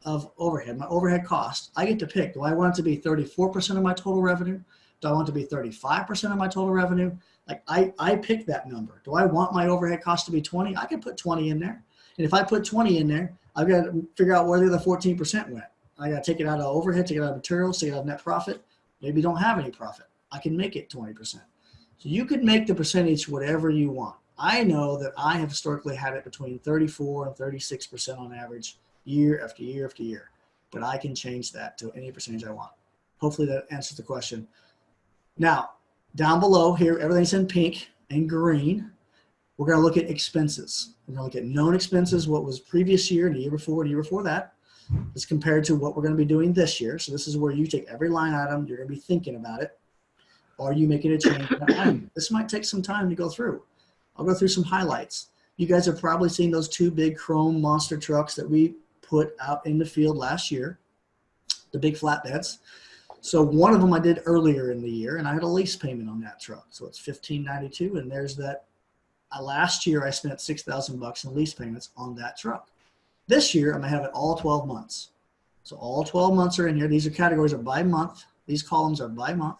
of overhead, my overhead cost, I get to pick. Do I want it to be 34% of my total revenue? Do I want it to be 35% of my total revenue? Like, I pick that number. Do I want my overhead cost to be 20? I can put 20 in there. And if I put 20 in there, I've got to figure out where the other 14% went. I got to take it out of overhead, take it out of materials, take it out of net profit. Maybe don't have any profit. I can make it 20%. So you could make the percentage whatever you want. I know that I have historically had it between 34 and 36% on average, year after year after year. But I can change that to any percentage I want. Hopefully that answers the question. Now, down below here, everything's in pink and green. We're going to look at expenses. We're going to look at known expenses, what was previous year and the year before and the year before that. It's compared to what we're going to be doing this year. So this is where you take every line item, you're going to be thinking about it. Are you making a change in that line? This might take some time to go through. I'll go through some highlights. You guys have probably seen those two big chrome monster trucks that we put out in the field last year, the big flatbeds. So one of them I did earlier in the year, and I had a lease payment on that truck. So it's $1,592, and there's that. Last year I spent $6,000 in lease payments on that truck. This year, I'm going to have it all 12 months. So all 12 months are in here. These are categories are by month. These columns are by month.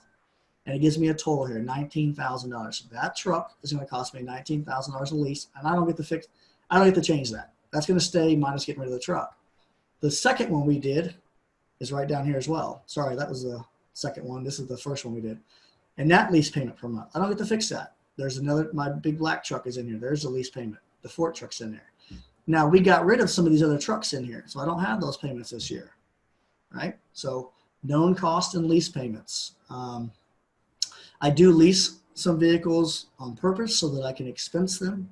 And it gives me a total here, $19,000. So that truck is going to cost me $19,000 a lease, and I don't get to change that. That's going to stay minus getting rid of the truck. The second one we did is right down here as well. Sorry, that was the second one. This is the first one we did. And that lease payment per month, I don't get to fix that. There's another, my big black truck is in here. There's the lease payment. The Ford truck's in there. Now, we got rid of some of these other trucks in here, so I don't have those payments this year, right? So known cost and lease payments. I do lease some vehicles on purpose so that I can expense them.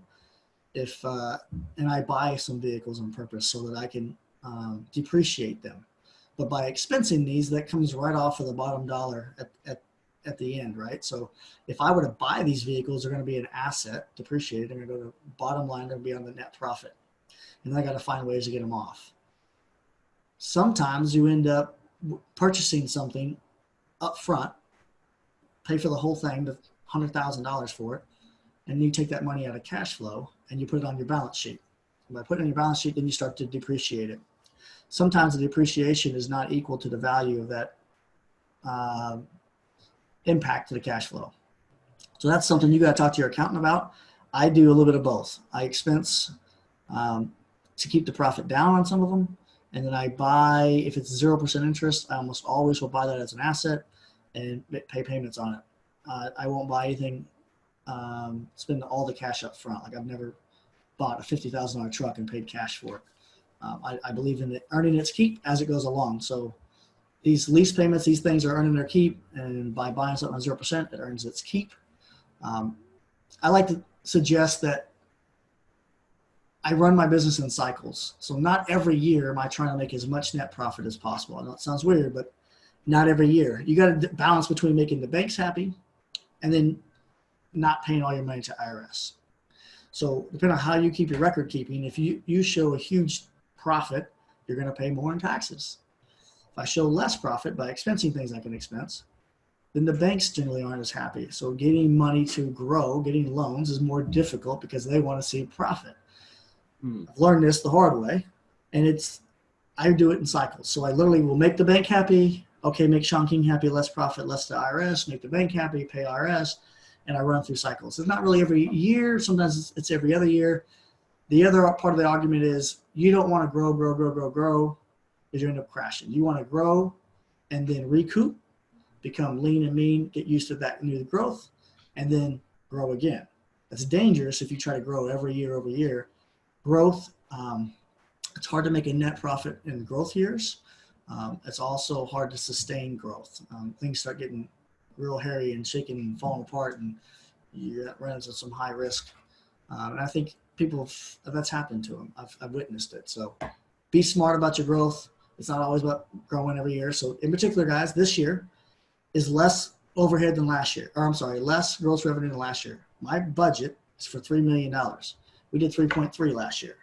And I buy some vehicles on purpose so that I can depreciate them. But by expensing these, that comes right off of the bottom dollar at the end, right? So if I were to buy these vehicles, they're going to be an asset, depreciated. They're going to go to bottom line, they're going to be on the net profit. And I got to find ways to get them off. Sometimes you end up purchasing something up front, pay for the whole thing, the $100,000 for it, and you take that money out of cash flow and you put it on your balance sheet. And by putting it on your balance sheet, then you start to depreciate it. Sometimes the depreciation is not equal to the value of that impact to the cash flow. So that's something you got to talk to your accountant about. I do a little bit of both. I expense to keep the profit down on some of them. And then I buy, if it's 0% interest, I almost always will buy that as an asset and pay payments on it. I won't buy anything, spend all the cash up front. Like I've never bought a $50,000 truck and paid cash for it. I believe in it earning its keep as it goes along. So these lease payments, these things are earning their keep. And by buying something on 0%, it earns its keep. I like to suggest that I run my business in cycles. So not every year am I trying to make as much net profit as possible. I know it sounds weird, but not every year. You got to balance between making the banks happy and then not paying all your money to IRS. So depending on how you keep your record keeping, if you show a huge profit, you're going to pay more in taxes. If I show less profit by expensing things I can expense, then the banks generally aren't as happy. So getting money to grow, getting loans is more difficult because they want to see profit. I've learned this the hard way, and I do it in cycles. So I literally will make the bank happy. Okay, make Shawn King happy, less profit, less to IRS, make the bank happy, pay IRS, and I run through cycles. It's not really every year. Sometimes it's every other year. The other part of the argument is you don't want to grow because you end up crashing. You want to grow and then recoup, become lean and mean, get used to that new growth, and then grow again. That's dangerous if you try to grow every year over year. Growth, it's hard to make a net profit in growth years. It's also hard to sustain growth. Things start getting real hairy and shaking and falling apart, and you run into some high risk. And I think that's happened to them. I've witnessed it. So be smart about your growth. It's not always about growing every year. So in particular, guys, this year is less overhead than last year. Less gross revenue than last year. My budget is for $3 million. We did 3.3 last year.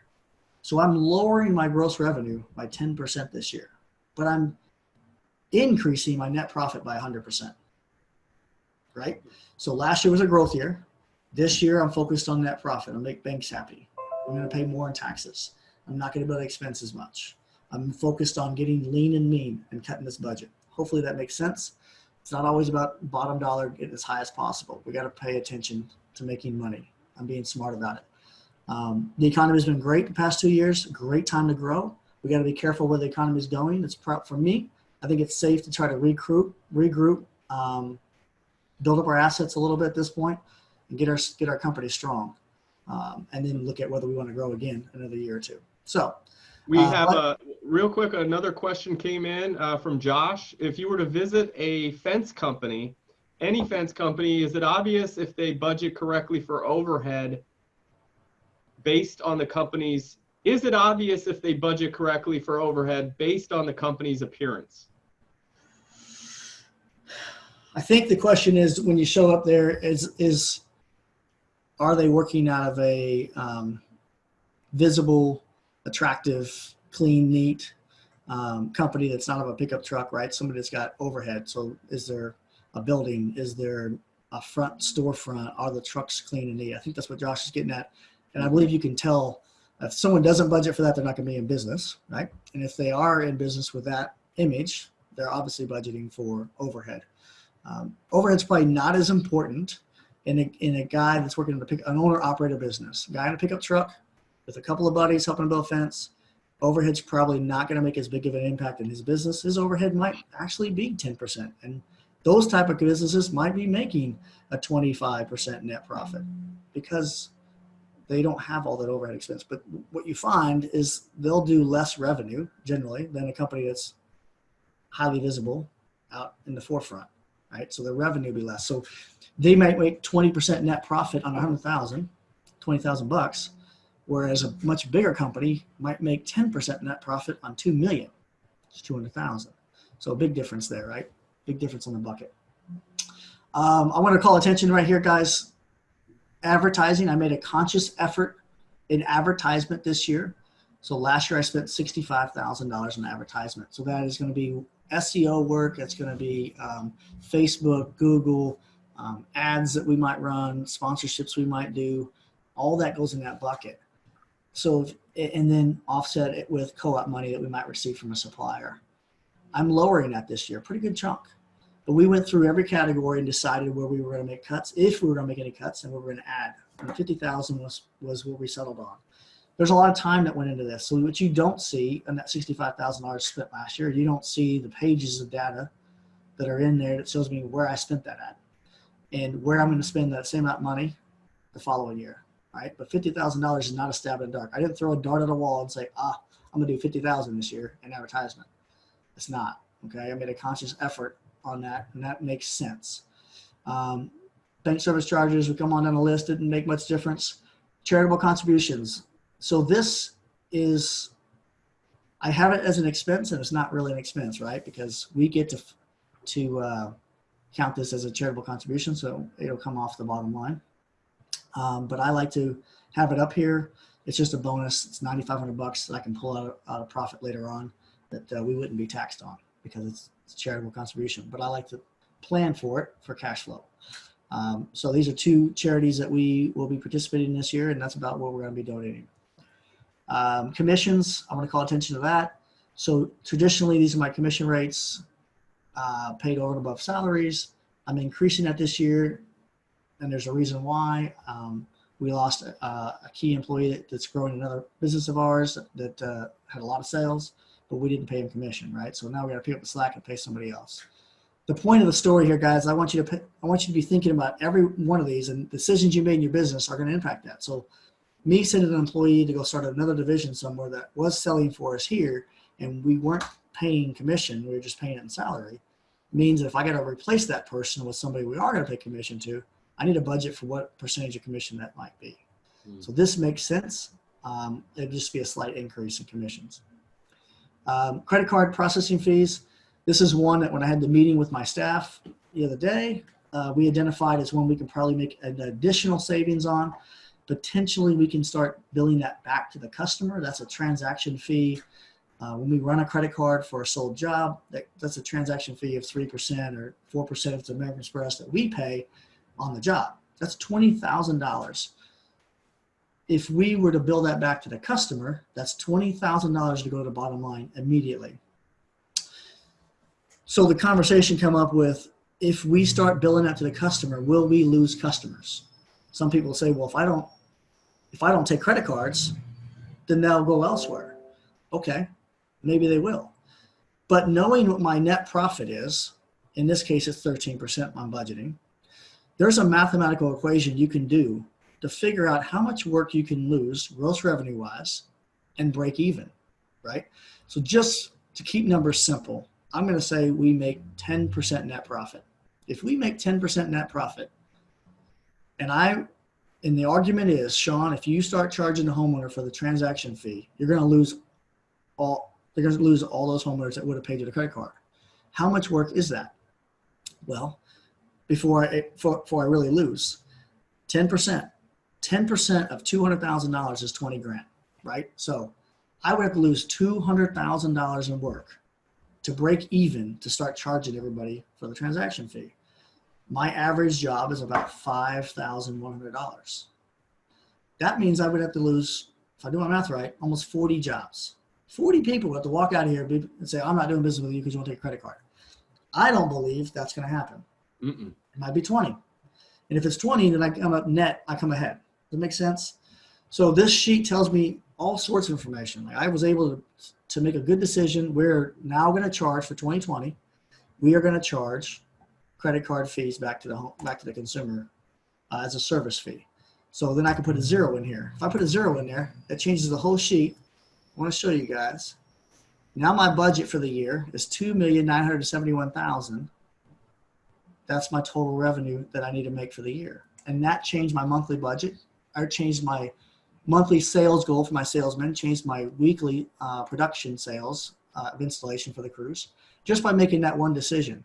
So I'm lowering my gross revenue by 10% this year, but I'm increasing my net profit by 100%, right? So last year was a growth year. This year I'm focused on net profit. I'll make banks happy. I'm going to pay more in taxes. I'm not going to be able to expense as much. I'm focused on getting lean and mean and cutting this budget. Hopefully that makes sense. It's not always about bottom dollar, getting as high as possible. We got to pay attention to making money. I'm being smart about it. The economy has been great the past 2 years. Great time to grow. We got to be careful where the economy is going. It's for me. I think it's safe to try to regroup, build up our assets a little bit at this point, and get our company strong, and then look at whether we want to grow again another year or two. So we have real quick. Another question came in from Josh. If you were to visit a fence company, any fence company, is it obvious if they budget correctly for overhead? Based on the company's, is it obvious if they budget correctly for overhead based on the company's appearance? I think the question is, when you show up there, are they working out of a visible, attractive, clean, neat company that's not of a pickup truck, right? Somebody that's got overhead. So is there a building? Is there a front storefront? Are the trucks clean and neat? I think that's what Josh is getting at. And I believe you can tell if someone doesn't budget for that, they're not going to be in business, right? And if they are in business with that image, they're obviously budgeting for overhead. Overhead's probably not as important in a guy that's working in an owner-operator business. A guy in a pickup truck with a couple of buddies helping build a fence, overhead's probably not going to make as big of an impact in his business. His overhead might actually be 10%. And those type of businesses might be making a 25% net profit because they don't have all that overhead expense. But what you find is they'll do less revenue generally than a company that's highly visible out in the forefront, right? So their revenue will be less. So they might make 20% net profit on 100,000, 20,000 bucks, whereas a much bigger company might make 10% net profit on 2 million. It's 200,000. So a big difference there, right? Big difference on the bucket. I want to call attention right here, guys. Advertising, I made a conscious effort in advertisement this year So last year I spent $65,000 in advertisement. So that is going to be SEO work. It's going to be Facebook, Google, ads that we might run, sponsorships we might do. All that goes in that bucket. So, and then offset it with co-op money that we might receive from a supplier. I'm lowering that this year, pretty good chunk. But we went through every category and decided where we were going to make cuts, if we were going to make any cuts, and where we were going to add. And 50,000 was what we settled on. There's a lot of time that went into this. So what you don't see in that $65,000 spent last year, you don't see the pages of data that are in there that shows me where I spent that at and where I'm going to spend that same amount of money the following year, right? But $50,000 is not a stab in the dark. I didn't throw a dart at a wall and say, I'm going to do 50,000 this year in advertisement. It's not, okay? I made a conscious effort on that, and that makes sense. Bank service charges would come on down the list. Didn't make much difference. Charitable contributions. So this is, I have it as an expense, and it's not really an expense, right? Because we get to count this as a charitable contribution, so it'll come off the bottom line. But I like to have it up here. It's just a bonus. It's $9,500 that I can pull out of profit later on that we wouldn't be taxed on because it's a charitable contribution. But I like to plan for it for cash flow. So these are two charities that we will be participating in this year, and that's about what we're going to be donating. Commissions, I want to call attention to that. So traditionally, these are my commission rates paid over and above salaries. I'm increasing that this year, and there's a reason why. We lost a key employee that's growing another business of ours that had a lot of sales, but we didn't pay him commission, right? So now we got to pick up the slack and pay somebody else. The point of the story here, guys, I want you to be thinking about every one of these, and decisions you made in your business are going to impact that. So me sending an employee to go start another division somewhere that was selling for us here, and we weren't paying commission, we were just paying it in salary, means that if I got to replace that person with somebody we are going to pay commission to, I need a budget for what percentage of commission that might be. So this makes sense. It'd just be a slight increase in commissions. Credit card processing fees. This is one that when I had the meeting with my staff the other day, we identified as one we can probably make an additional savings on. Potentially we can start billing that back to the customer. That's a transaction fee. When we run a credit card for a sold job, that's a transaction fee of 3% or 4% if it's American Express that we pay on the job. That's $20,000. If we were to bill that back to the customer, that's $20,000 to go to the bottom line immediately. So the conversation come up with, if we start billing that to the customer, will we lose customers? Some people say, well, if I don't take credit cards, then they'll go elsewhere. Okay, maybe they will. But knowing what my net profit is, in this case, it's 13% I'm budgeting. There's a mathematical equation you can do to figure out how much work you can lose gross revenue wise and break even, right? So just to keep numbers simple, I'm going to say we make 10% net profit. If we make 10% net profit, and the argument is, Shawn, if you start charging the homeowner for the transaction fee, they're going to lose all those homeowners that would have paid you the credit card. How much work is that? Well, before I really lose, 10%. 10% of $200,000 is 20 grand, right? So I would have to lose $200,000 in work to break even to start charging everybody for the transaction fee. My average job is about $5,100. That means I would have to lose, if I do my math right, almost 40 jobs. 40 people have to walk out of here and say, I'm not doing business with you because you won't take a credit card. I don't believe that's going to happen. It might be 20. And if it's 20, then I come up net, I come ahead. Does that make sense? So this sheet tells me all sorts of information. Like I was able to make a good decision. We're now going to charge for 2020. We are going to charge credit card fees back to the consumer as a service fee. So then I can put a 0 in here. If I put a 0 in there, that changes the whole sheet. I want to show you guys. Now my budget for the year is $2,971,000. That's my total revenue that I need to make for the year. And that changed my monthly budget. I changed my monthly sales goal for my salesmen, changed my weekly production sales of installation for the crews, just by making that one decision,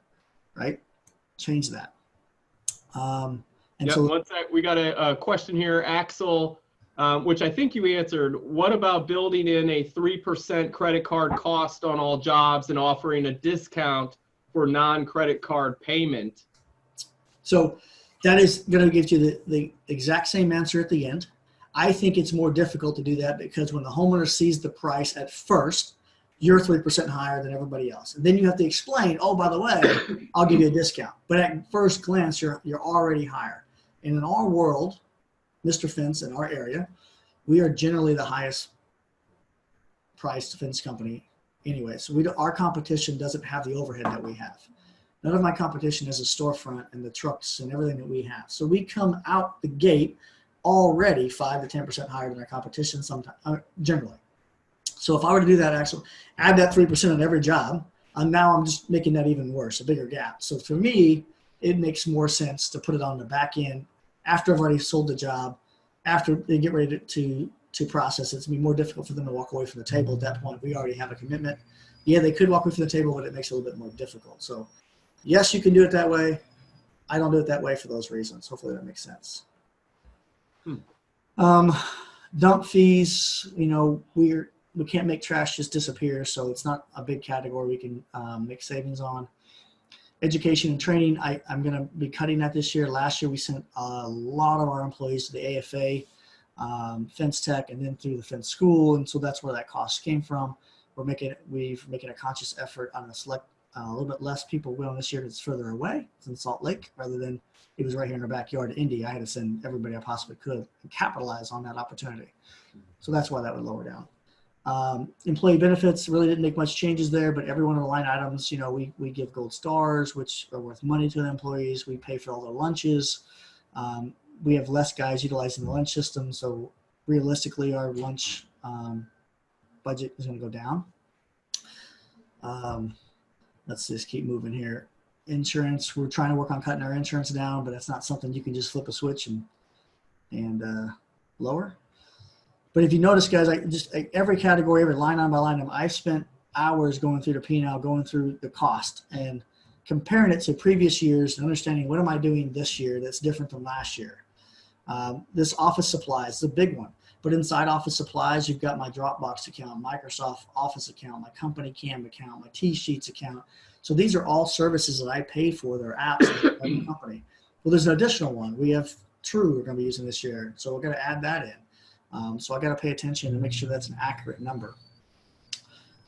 right? Change that. So one sec, we got a question here. Axel which I think you answered. What about building in a 3% credit card cost on all jobs and offering a discount for non-credit card payment? So that is going to give you the exact same answer at the end. I think it's more difficult to do that because when the homeowner sees the price at first, you're 3% higher than everybody else. And then you have to explain, oh, by the way, I'll give you a discount. But at first glance, you're already higher. And in our world, Mr. Fence, in our area, we are generally the highest priced fence company anyway. So our competition doesn't have the overhead that we have. None of my competition has a storefront and the trucks and everything that we have. So we come out the gate already 5 to 10% higher than our competition sometimes, generally. So if I were to do that, actually add that 3% on every job, now I'm just making that even worse, a bigger gap. So for me, it makes more sense to put it on the back end after I've already sold the job, after they get ready to process it. It's going to be more difficult for them to walk away from the table at that point. We already have a commitment. Yeah, they could walk away from the table, but it makes it a little bit more difficult. So yes, you can do it that way. I don't do it that way for those reasons. Hopefully that makes sense. Dump fees, we can't make trash just disappear, so it's not a big category we can make savings on. Education and training, I'm going to be cutting that this year. Last year we sent a lot of our employees to the AFA, Fence Tech, and then through the Fence School, and so that's where that cost came from. We're making a conscious effort on a little bit less people going this year because it's further away. It's in Salt Lake rather than it was right here in our backyard in Indy. I had to send everybody I possibly could and capitalize on that opportunity. So that's why that would lower down. Employee benefits really didn't make much changes there, but every one of the line items, we give gold stars, which are worth money to the employees. We pay for all their lunches. We have less guys utilizing the lunch system. So realistically, our lunch budget is going to go down. Let's just keep moving here. Insurance, we're trying to work on cutting our insurance down, but that's not something you can just flip a switch and lower. But if you notice, guys, every category, every line item by line item, I've spent hours going through the P&L, going through the cost and comparing it to previous years and understanding what am I doing this year that's different from last year. This office supplies is a big one. But inside office supplies, you've got my Dropbox account, Microsoft Office account, my company CAM account, my T-Sheets account. So these are all services that I pay for. They're apps of the company. Well, there's an additional one. We have True we're going to be using this year. So we're going to add that in. So I got to pay attention and make sure that's an accurate number.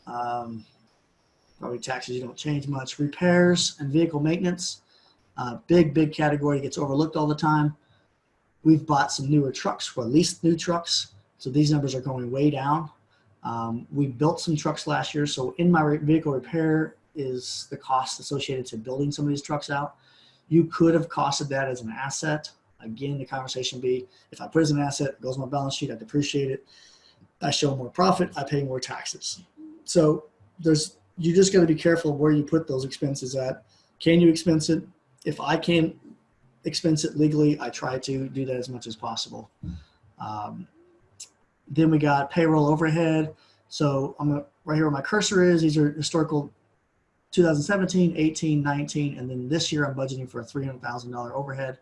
Probably taxes, you don't change much. Repairs and vehicle maintenance, big category, gets overlooked all the time. We've bought some newer trucks, or at least new trucks. So these numbers are going way down. We built some trucks last year. So in my vehicle repair is the cost associated to building some of these trucks out. You could have costed that as an asset. Again, the conversation would be, if I put it as an asset, it goes on my balance sheet, I depreciate it. I show more profit, I pay more taxes. So you just got to be careful where you put those expenses at. Can you expense it? If I can expense it legally, I try to do that as much as possible. Then we got payroll overhead. So I'm right here where my cursor is. These are historical 2017, 18, 19, and then this year I'm budgeting for a $300,000 overhead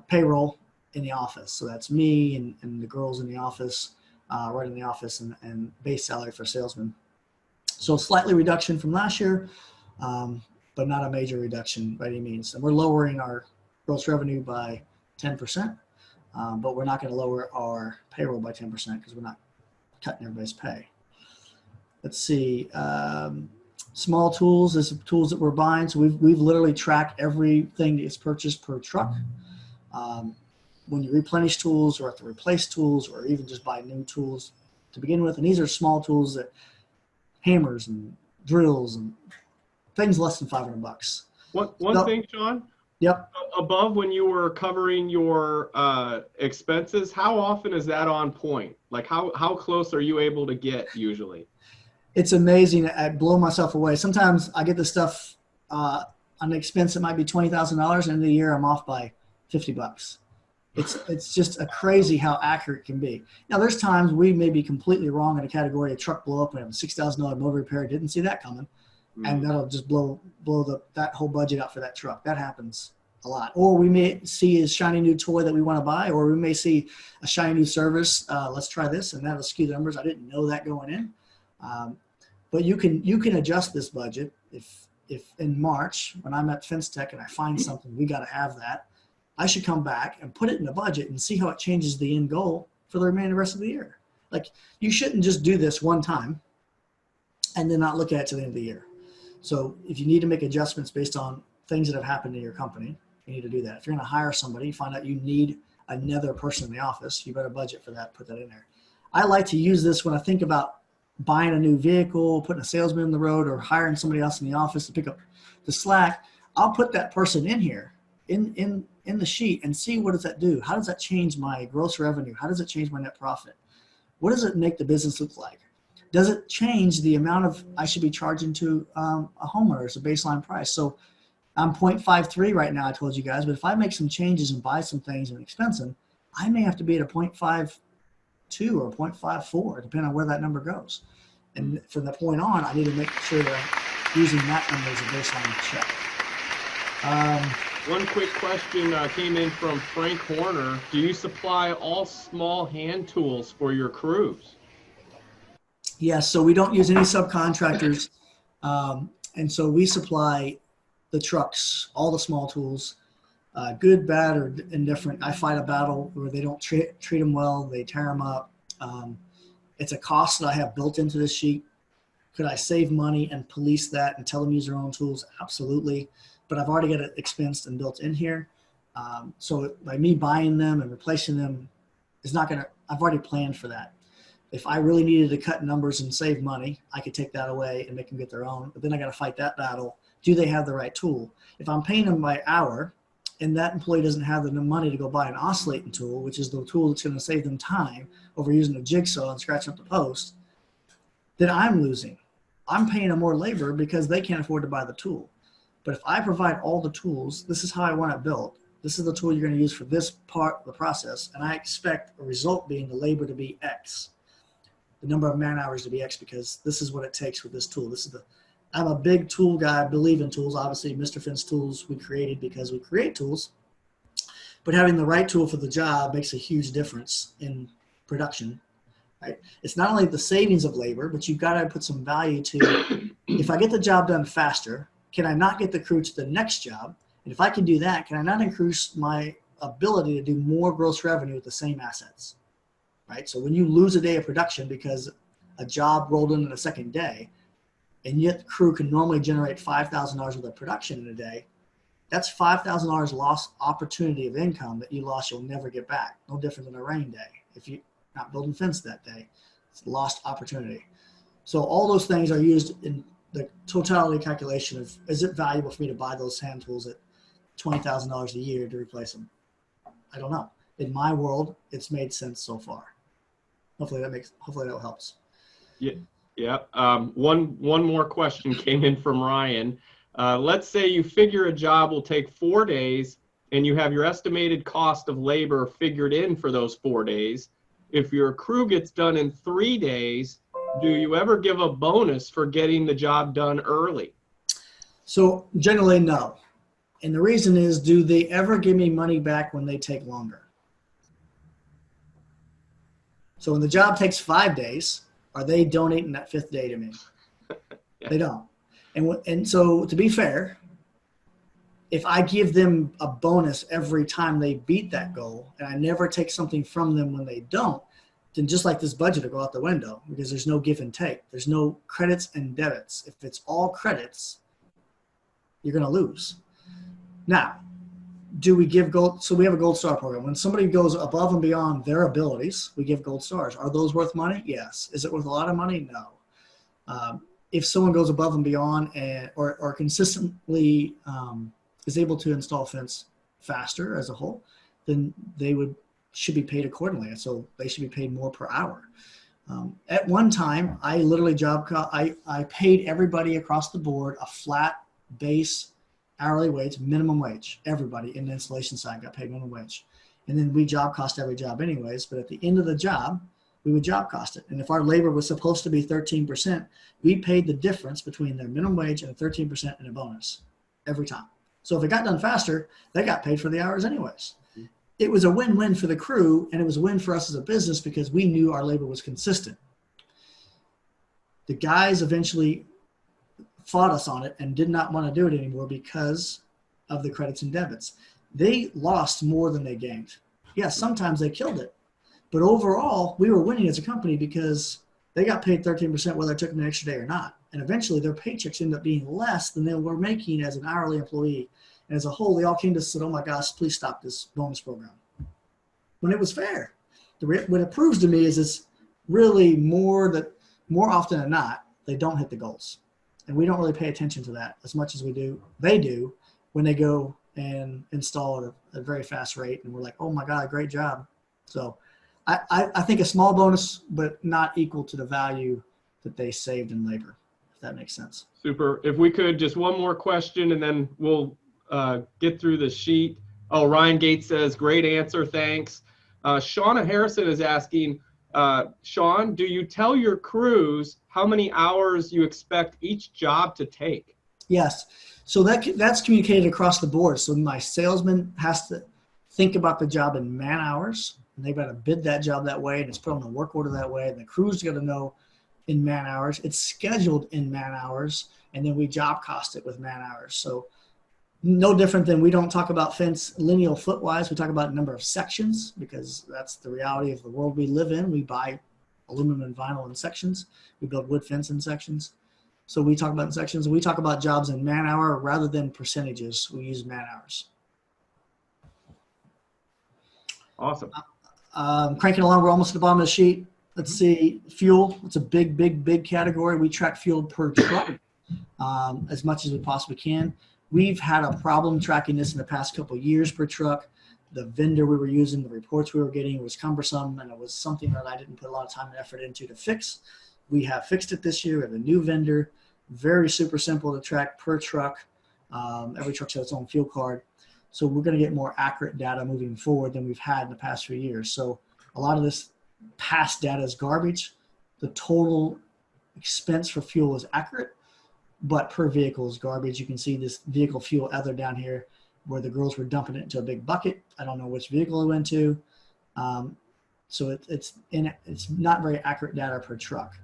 payroll in the office. So that's me and the girls in the office, right in the office, and base salary for salesmen. So slightly reduction from last year, but not a major reduction by any means. And we're lowering our gross revenue by 10%, but we're not going to lower our payroll by 10% because we're not cutting everybody's pay. Let's see. Small tools is tools that we're buying. So we've literally tracked everything that is purchased per truck. When you replenish tools or have to replace tools or even just buy new tools to begin with. And these are small tools, that hammers and drills and things less than $500. One thing, Shawn? Yep. Above, when you were covering your expenses, how often is that on point? Like how close are you able to get usually? It's amazing. I blow myself away. Sometimes I get the stuff on an expense that might be $20,000, and in the year I'm off by $50. It's just a crazy how accurate it can be. Now there's times we may be completely wrong in a category, a truck blow up and have a $6,000 motor repair, didn't see that coming, and that'll just blow that whole budget out for that truck. That happens a lot. Or we may see a shiny new toy that we want to buy, or we may see a shiny new service. Let's try this, and that'll skew the numbers. I didn't know that going in. But you can adjust this budget if in March, when I'm at Fence Tech and I find something, we got to have that, I should come back and put it in the budget and see how it changes the end goal for the remaining rest of the year. Like, you shouldn't just do this one time and then not look at it to the end of the year. So if you need to make adjustments based on things that have happened in your company, you need to do that. If you're going to hire somebody, you find out you need another person in the office, you better budget for that, put that in there. I like to use this when I think about buying a new vehicle, putting a salesman in the road, or hiring somebody else in the office to pick up the slack. I'll put that person in here in the sheet and see, what does that do? How does that change my gross revenue? How does it change my net profit? What does it make the business look like? Does it change the amount of I should be charging to a homeowner as a baseline price? So I'm 0.53 right now, I told you guys, but if I make some changes and buy some things and expense them, I may have to be at a 0.52 or 0.54, depending on where that number goes. And from that point on, I need to make sure that I'm using that number as a baseline check. One quick question came in from Frank Horner. Do you supply all small hand tools for your crews? Yes, so we don't use any subcontractors. And so we supply the trucks, all the small tools, good, bad, or indifferent. I fight a battle where they don't treat them well, they tear them up. It's a cost that I have built into this sheet. Could I save money and police that and tell them to use their own tools? Absolutely. But I've already got it expensed and built in here. So by me buying them and replacing them is not gonna, I've already planned for that. If I really needed to cut numbers and save money, I could take that away and make them get their own, but then I got to fight that battle. Do they have the right tool? If I'm paying them by hour and that employee doesn't have the money to go buy an oscillating tool, which is the tool that's going to save them time over using a jigsaw and scratching up the post, then I'm losing. I'm paying them more labor because they can't afford to buy the tool. But if I provide all the tools, this is how I want it built. This is the tool you're going to use for this part of the process, and I expect a result being the labor to be X, the number of man hours to be X, because this is what it takes with this tool. I'm a big tool guy. I believe in tools. Obviously, Mr. Fence Tools we created because we create tools, but having the right tool for the job makes a huge difference in production. Right? It's not only the savings of labor, but you've got to put some value to, if I get the job done faster, can I not get the crew to the next job? And if I can do that, can I not increase my ability to do more gross revenue with the same assets? Right? So when you lose a day of production because a job rolled in the second day, and yet the crew can normally generate $5,000 worth of production in a day, that's $5,000 lost opportunity of income that you lost, you'll never get back. No different than a rain day. If you're not building fence that day, it's lost opportunity. So all those things are used in the totality calculation of, is it valuable for me to buy those hand tools at $20,000 a year to replace them? I don't know. In my world, it's made sense so far. Hopefully that helps. Yeah. Yeah. One more question came in from Ryan. Let's say you figure a job will take 4 days and you have your estimated cost of labor figured in for those 4 days. If your crew gets done in 3 days, do you ever give a bonus for getting the job done early? So generally, no. And the reason is, do they ever give me money back when they take longer? So when the job takes 5 days, are they donating that 5th day to me? Yeah. They don't. And so to be fair, if I give them a bonus every time they beat that goal and I never take something from them when they don't, then just like this budget will go out the window because there's no give and take. There's no credits and debits. If it's all credits, you're going to lose. Now, do we give gold? So we have a gold star program. When somebody goes above and beyond their abilities, we give gold stars. Are those worth money? Yes. Is it worth a lot of money? No. If someone goes above and beyond or consistently is able to install fence faster as a whole, then they should be paid accordingly. And so they should be paid more per hour. At one time, I literally I paid everybody across the board a flat base hourly wage, minimum wage. Everybody in the installation side got paid minimum wage. And then we job cost every job anyways, but at the end of the job, we would job cost it. And if our labor was supposed to be 13%, we paid the difference between their minimum wage and 13% in a bonus every time. So if it got done faster, they got paid for the hours anyways. It was a win-win for the crew, and it was a win for us as a business because we knew our labor was consistent. The guys eventually fought us on it and did not want to do it anymore because of the credits and debits. They lost more than they gained. Yes, sometimes they killed it. But overall, we were winning as a company because they got paid 13% whether it took them an extra day or not. And eventually their paychecks ended up being less than they were making as an hourly employee. And as a whole, they all came to us and said, oh my gosh, please stop this bonus program. When it was fair. What it proves to me is it's really more often than not, they don't hit the goals. And we don't really pay attention to that as much as they do when they go and install at a very fast rate. And we're like, oh my God, great job. So I think a small bonus, but not equal to the value that they saved in labor, if that makes sense. Super. If we could, just one more question and then we'll get through the sheet. Oh, Ryan Gates says, great answer, thanks. Shauna Harrison is asking, Shawn, do you tell your crews how many hours you expect each job to take? Yes. So that's communicated across the board. So my salesman has to think about the job in man hours, and they've got to bid that job that way, and it's put on the work order that way, and the crew's got to know in man hours. It's scheduled in man hours, and then we job cost it with man hours. So no different than we don't talk about fence lineal foot-wise. We talk about number of sections because that's the reality of the world we live in. We buy aluminum and vinyl in sections. We build wood fence in sections. So we talk about in sections. We talk about jobs in man hour rather than percentages. We use man hours. Awesome. Cranking along, we're almost at the bottom of the sheet. Let's see, fuel. It's a big category. We track fuel per truck as much as we possibly can. We've had a problem tracking this in the past couple of years per truck. The vendor we were using, the reports we were getting was cumbersome, and it was something that I didn't put a lot of time and effort into to fix. We have fixed it this year. We have a new vendor, very super simple to track per truck. Every truck's has its own fuel card. So we're going to get more accurate data moving forward than we've had in the past few years. So a lot of this past data is garbage. The total expense for fuel is accurate, but per vehicle is garbage. You can see this vehicle fuel other down here where the girls were dumping it into a big bucket. I don't know which vehicle it went to. So it's not very accurate data per truck.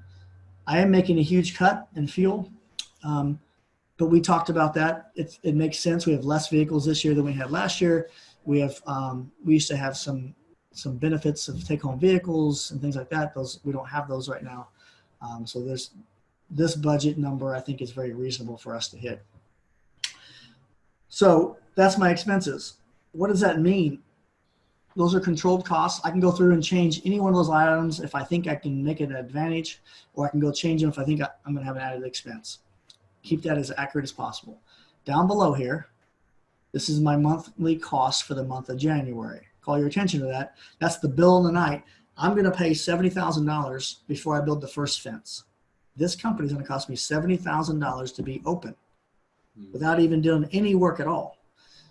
I am making a huge cut in fuel, but we talked about that. It makes sense. We have less vehicles this year than we had last year. We used to have some benefits of take-home vehicles and things like that. We don't have those right now. So this budget number, I think, is very reasonable for us to hit. So that's my expenses. What does that mean? Those are controlled costs. I can go through and change any one of those items if I think I can make it an advantage, or I can go change them if I think I'm going to have an added expense. Keep that as accurate as possible. Down below here, this is my monthly cost for the month of January. Call your attention to that. That's the bill in the night. I'm going to pay $70,000 before I build the first fence. This company is going to cost me $70,000 to be open without even doing any work at all.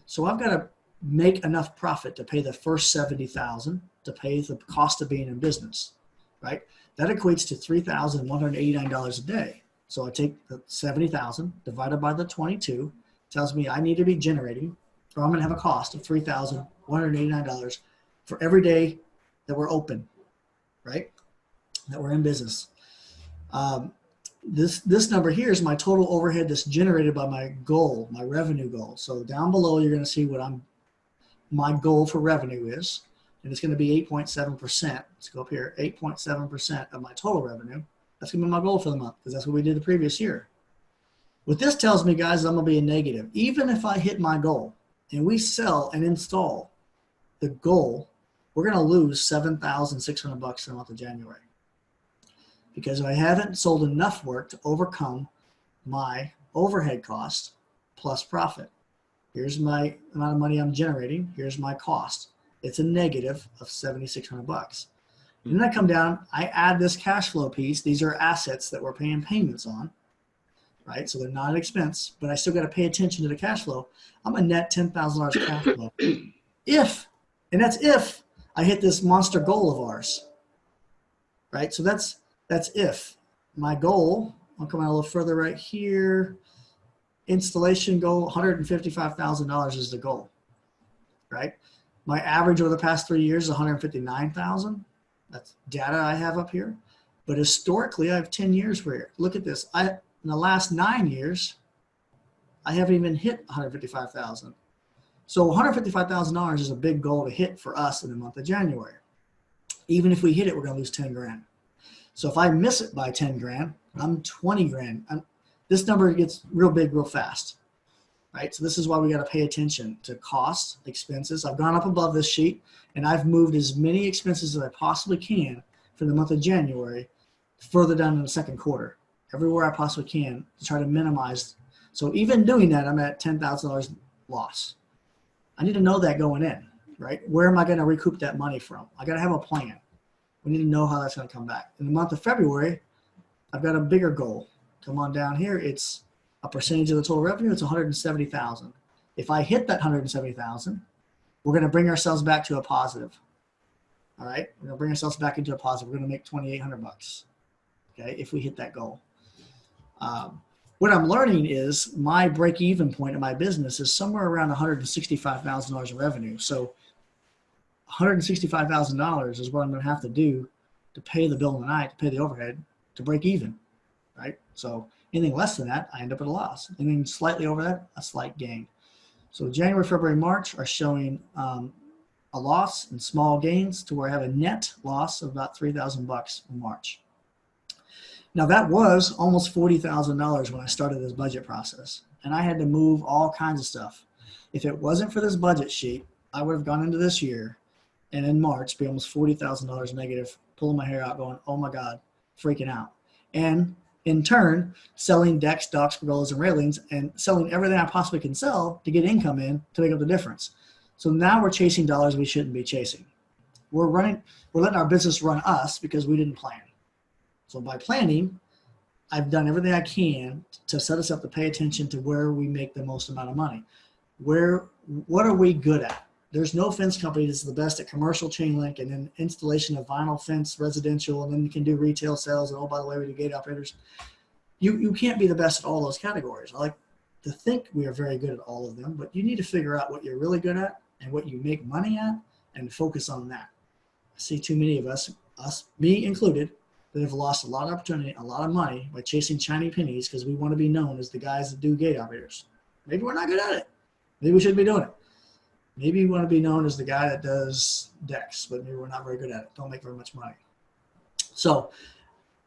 So I've got to make enough profit to pay the first $70,000 to pay the cost of being in business, right? That equates to $3,189 a day. So I take the $70,000 divided by the 22, tells me I need to be generating, or I'm going to have a cost of $3,189 for every day that we're open, right? That we're in business. This number here is my total overhead that's generated by my goal, my revenue goal. So down below, you're going to see what my goal for revenue is, and it's going to be 8.7%. Let's go up here, 8.7% of my total revenue. That's going to be my goal for the month because that's what we did the previous year. What this tells me, guys, is I'm going to be a negative. Even if I hit my goal and we sell and install the goal, we're going to lose $7,600 in the month of January. Because I haven't sold enough work to overcome my overhead cost plus profit. Here's my amount of money I'm generating. Here's my cost. It's a negative of $7,600. Then I come down, I add this cash flow piece. These are assets that we're paying payments on, right? So they're not an expense, but I still got to pay attention to the cash flow. I'm a net $10,000 cash flow. And that's if I hit this monster goal of ours, right? So that's if. My goal, I'll come out a little further right here. installation goal, $155,000 is the goal, right? My average over the past 3 years is $159,000. That's data I have up here. But historically, I have 10 years where, look at this. In the last 9 years, I haven't even hit $155,000. So $155,000 is a big goal to hit for us in the month of January. Even if we hit it, we're going to lose 10 grand. So if I miss it by 10 grand, I'm 20 grand. This number gets real big real fast, right? So this is why we got to pay attention to costs, expenses. I've gone up above this sheet, and I've moved as many expenses as I possibly can for the month of January further down in the second quarter, everywhere I possibly can to try to minimize. So even doing that, I'm at $10,000 loss. I need to know that going in, right? Where am I going to recoup that money from? I got to have a plan. We need to know how that's going to come back. In the month of February, I've got a bigger goal. Come on down here. It's a percentage of the total revenue. It's 170,000. If I hit that 170,000, we're going to bring ourselves back to a positive. All right. We're going to bring ourselves back into a positive. We're going to make $2,800. Okay. If we hit that goal. What I'm learning is my break-even point in my business is somewhere around $165,000 of revenue. So $165,000 is what I'm going to have to do to pay the bill in the night, to pay the overhead, to break even, right? So anything less than that, I end up at a loss. Anything slightly over that, a slight gain. So January, February, March are showing a loss and small gains to where I have a net loss of about $3,000 in March. Now that was almost $40,000 when I started this budget process, and I had to move all kinds of stuff. If it wasn't for this budget sheet, I would have gone into this year and in March be almost $40,000 negative, pulling my hair out going, oh my God, freaking out. And in turn, selling decks, docks, pergolas, and railings, and selling everything I possibly can sell to get income in to make up the difference. So now we're chasing dollars we shouldn't be chasing. We're letting our business run us because we didn't plan. So by planning, I've done everything I can to set us up to pay attention to where we make the most amount of money. What are we good at? There's no fence company that's the best at commercial chain link and then installation of vinyl fence residential, and then you can do retail sales, and oh, by the way, we do gate operators. You can't be the best at all those categories. I like to think we are very good at all of them, but you need to figure out what you're really good at and what you make money at and focus on that. I see too many of us, me included, that have lost a lot of opportunity, a lot of money by chasing shiny pennies because we want to be known as the guys that do gate operators. Maybe we're not good at it. Maybe we shouldn't be doing it. Maybe we want to be known as the guy that does decks, but maybe we're not very good at it. Don't make very much money. So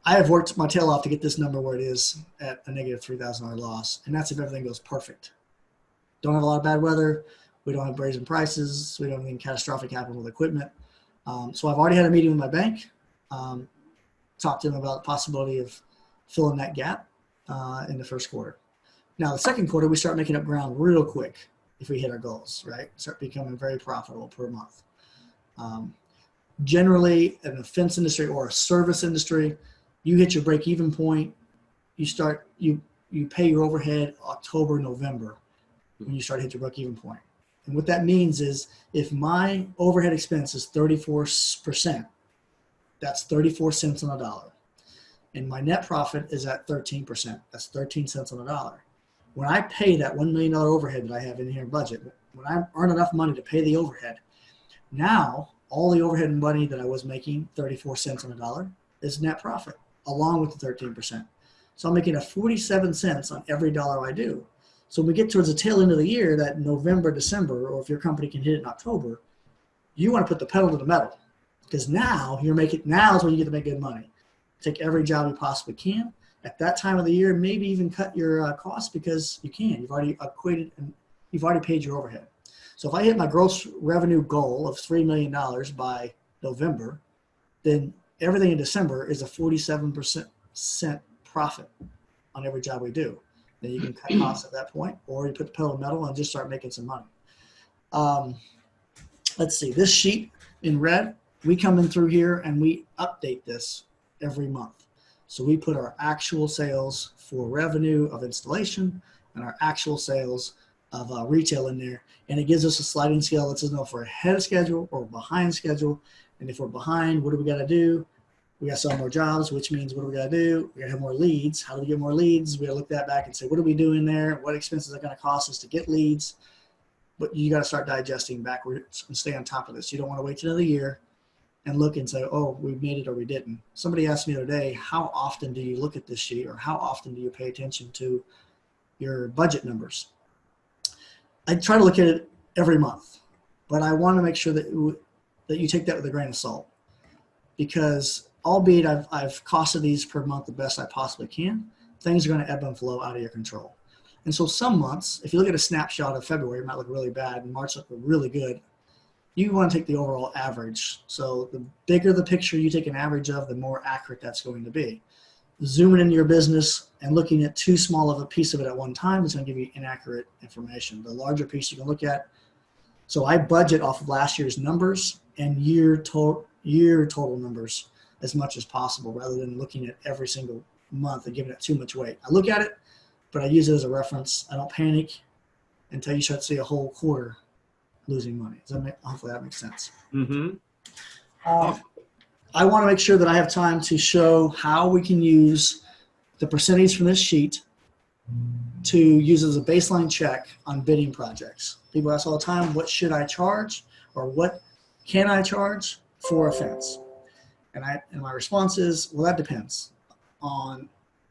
I have worked my tail off to get this number where it is at a negative $3,000 loss, and that's if everything goes perfect. Don't have a lot of bad weather. We don't have raising prices. We don't have anything catastrophic happen with equipment. So I've already had a meeting with my bank. Talked to them about the possibility of filling that gap in the first quarter. Now, the second quarter, we start making up ground real quick if we hit our goals, right? Start becoming very profitable per month. Generally, in the fence industry or a service industry, you hit your break-even point. You pay your overhead October, November when you start to hit your break-even point. And what that means is if my overhead expense is 34%, that's 34 cents on a dollar. And my net profit is at 13%. That's 13 cents on a dollar. When I pay that $1 million overhead that I have in here in budget, when I earn enough money to pay the overhead, now all the overhead money that I was making, 34 cents on a dollar, is net profit along with the 13%. So I'm making a 47 cents on every dollar I do. So when we get towards the tail end of the year, that November, December, or if your company can hit it in October, you want to put the pedal to the metal. Because now is when you get to make good money. Take every job you possibly can. At that time of the year, maybe even cut your costs because you can. You've already equated and you've already paid your overhead. So if I hit my gross revenue goal of $3 million by November, then everything in December is a 47% profit on every job we do. Then you can cut costs at that point, or you put the pedal to the metal and just start making some money. Let's see, this sheet in red, we come in through here and we update this every month. So we put our actual sales for revenue of installation and our actual sales of retail in there. And it gives us a sliding scale that lets us know if we're ahead of schedule or behind schedule. And if we're behind, what do we got to do? We got to sell more jobs, which means what do we got to do? We got to have more leads. How do we get more leads? We got to look that back and say, what are we doing there? What expenses are going to cost us to get leads? But you got to start digesting backwards and stay on top of this. You don't want to wait till another year and look and say, oh, we made it or we didn't. Somebody asked me the other day, how often do you look at this sheet, or how often do you pay attention to your budget numbers? I try to look at it every month, but I want to make sure that you take that with a grain of salt, because albeit I've costed these per month the best I possibly can, things are going to ebb and flow out of your control. And so some months, if you look at a snapshot of February, it might look really bad, and March look really good. You want to take the overall average. So the bigger the picture you take an average of, the more accurate that's going to be. Zooming into your business and looking at too small of a piece of it at one time is going to give you inaccurate information. The larger piece you can look at. So I budget off of last year's numbers and year total numbers as much as possible, rather than looking at every single month and giving it too much weight. I look at it, but I use it as a reference. I don't panic until you start to see a whole quarter losing money. Hopefully that makes sense. Mm-hmm. I want to make sure that I have time to show how we can use the percentage from this sheet to use as a baseline check on bidding projects. People ask all the time, what should I charge, or what can I charge for a fence? And my response is, well, that depends on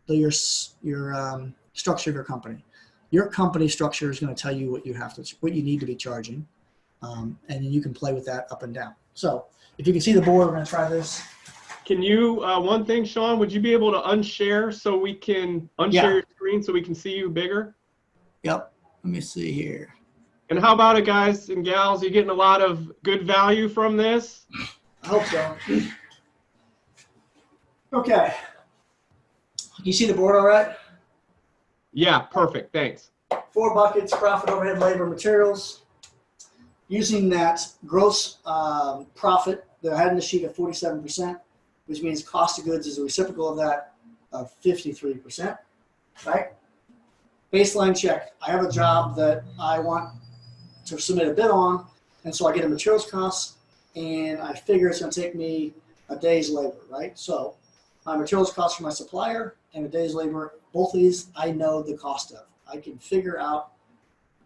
your structure of your company. Your company structure is going to tell you what you need to be charging, and then you can play with that up and down. So if you can see the board, we're going to try this. Can you, one thing, Shawn, would you be able to unshare so we can unshare your screen so we can see you bigger? Yep. Let me see here. And how about it, guys and gals? You getting a lot of good value from this? I hope so. Okay. You see the board all right? Yeah, perfect. Thanks. 4 buckets: profit, overhead, labor, materials. Using that gross profit that I had in the sheet of 47%, which means cost of goods is a reciprocal of that of 53%, right? Baseline check. I have a job that I want to submit a bid on, and so I get a materials cost, and I figure it's going to take me a day's labor, right? So my materials cost for my supplier and a day's labor, both of these I know the cost of. I can figure out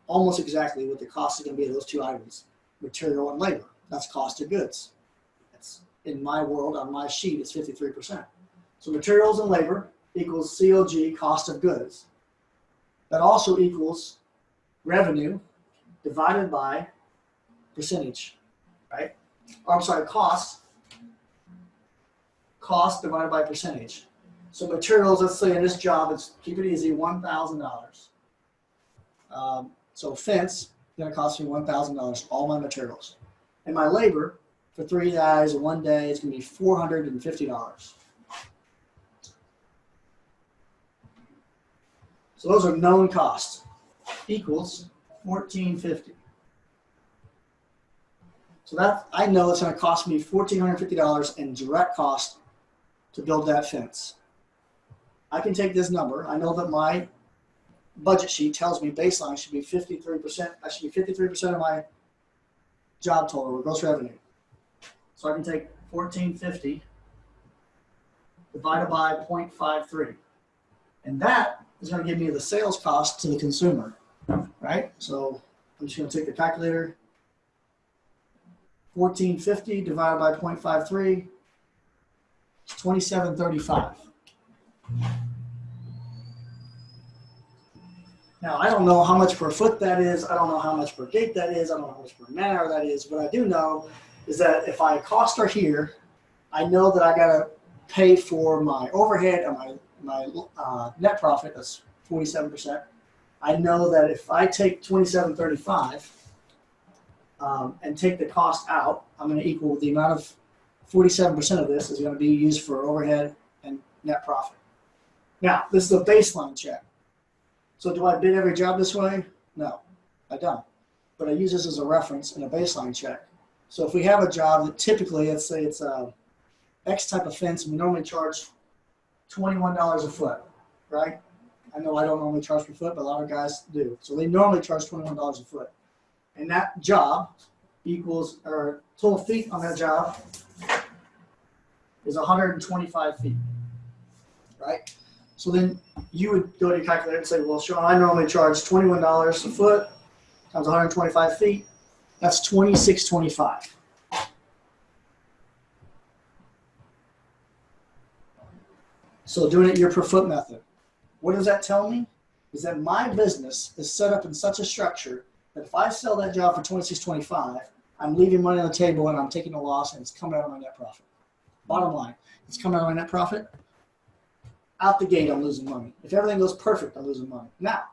almost exactly what the cost is going to be of those 2 items, material and labor. That's cost of goods. That's, in my world, on my sheet, it's 53%. So materials and labor equals COG, cost of goods. That also equals revenue divided by percentage, right? Or, I'm sorry, cost divided by percentage. So materials, let's say in this job, it's, keep it easy, $1,000. So fence is going to cost me $1,000, all my materials. And my labor for 3 guys in 1 day is going to be $450. So those are known costs, equals $1,450. So that, I know it's going to cost me $1,450 in direct cost to build that fence. I can take this number. I know that my budget sheet tells me baseline should be 53%. I should be 53% of my job total, or gross revenue. So I can take 1,450 divided by 0.53. And that is going to give me the sales cost to the consumer, right? So I'm just going to take the calculator. 1,450 divided by 0.53 is $27.35. Now, I don't know how much per foot that is. I don't know how much per gate that is. I don't know how much per man hour that is. What I do know is that if I cost her here, I know that I got to pay for my overhead and my net profit. That's 47%. I know that if I take $27.35 and take the cost out, I'm going to equal the amount of 47% of this is going to be used for overhead and net profit. Now, this is a baseline check. So do I bid every job this way? No, I don't. But I use this as a reference in a baseline check. So if we have a job that typically, let's say it's a X type of fence, and we normally charge $21 a foot, right? I know I don't normally charge per foot, but a lot of guys do. So they normally charge $21 a foot. And that job equals, or total feet on that job is 125 feet, right? So then you would go to your calculator and say, well, Shawn, I normally charge $21 a foot times 125 feet. That's $26.25. So doing it your per foot method. What does that tell me? Is that my business is set up in such a structure that if I sell that job for $26.25, I'm leaving money on the table and I'm taking a loss and it's coming out of my net profit. Bottom line, it's coming out of my net profit. Out the gate, I'm losing money. If everything goes perfect, I'm losing money. Now,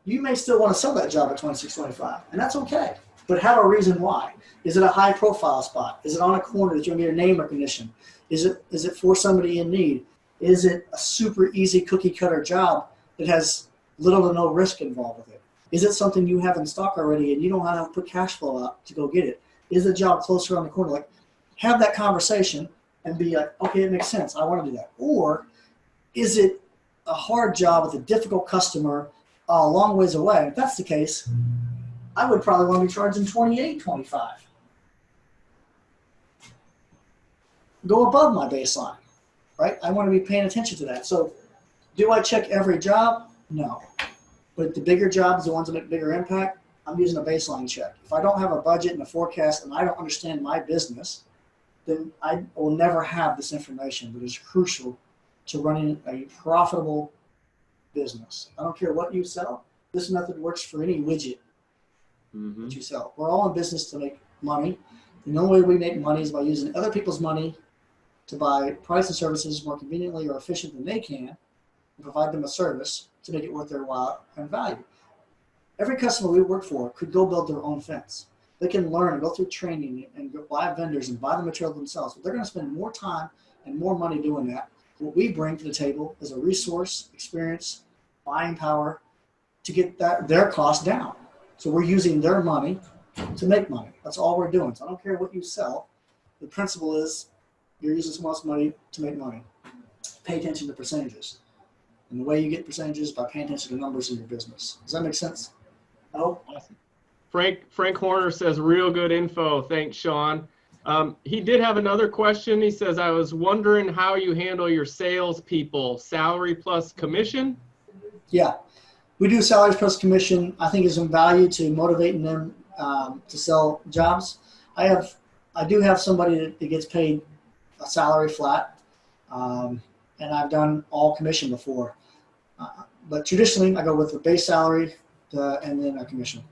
you may still want to sell that job at $26.25, and that's okay. But have a reason why. Is it a high profile spot? Is it on a corner that you're going to get a name recognition? Is it for somebody in need? Is it a super easy cookie cutter job that has little to no risk involved with it? Is it something you have in stock already and you don't have to put cash flow out to go get it? Is the job closer on the corner? Like, have that conversation and be like, okay, it makes sense. I want to do that. Or is it a hard job with a difficult customer a long ways away? If that's the case, I would probably want to be charging $28.25. Go above my baseline, right? I want to be paying attention to that. So do I check every job? No. But the bigger jobs, the ones that make bigger impact, I'm using a baseline check. If I don't have a budget and a forecast and I don't understand my business, then I will never have this information that is crucial to running a profitable business. I don't care what you sell. This method works for any widget that you sell. We're all in business to make money. And the only way we make money is by using other people's money to buy products and services more conveniently or efficient than they can and provide them a service to make it worth their while and value. Every customer we work for could go build their own fence. They can learn and go through training and go buy vendors and buy the material themselves. But they're going to spend more time and more money doing that. What we bring to the table is a resource, experience, buying power to get their cost down. So we're using their money to make money. That's all we're doing. So I don't care what you sell. The principle is you're using someone else's money to make money. Pay attention to percentages. And the way you get percentages is by paying attention to numbers in your business. Does that make sense? Oh, awesome. Frank Horner says, real good info. Thanks, Shawn. He did have another question. He says, I was wondering how you handle your salespeople, salary plus commission? Yeah, we do salaries plus commission. I think is some value to motivating them to sell jobs. I do have somebody that gets paid a salary flat, and I've done all commission before. But traditionally, I go with the base salary and then a commission.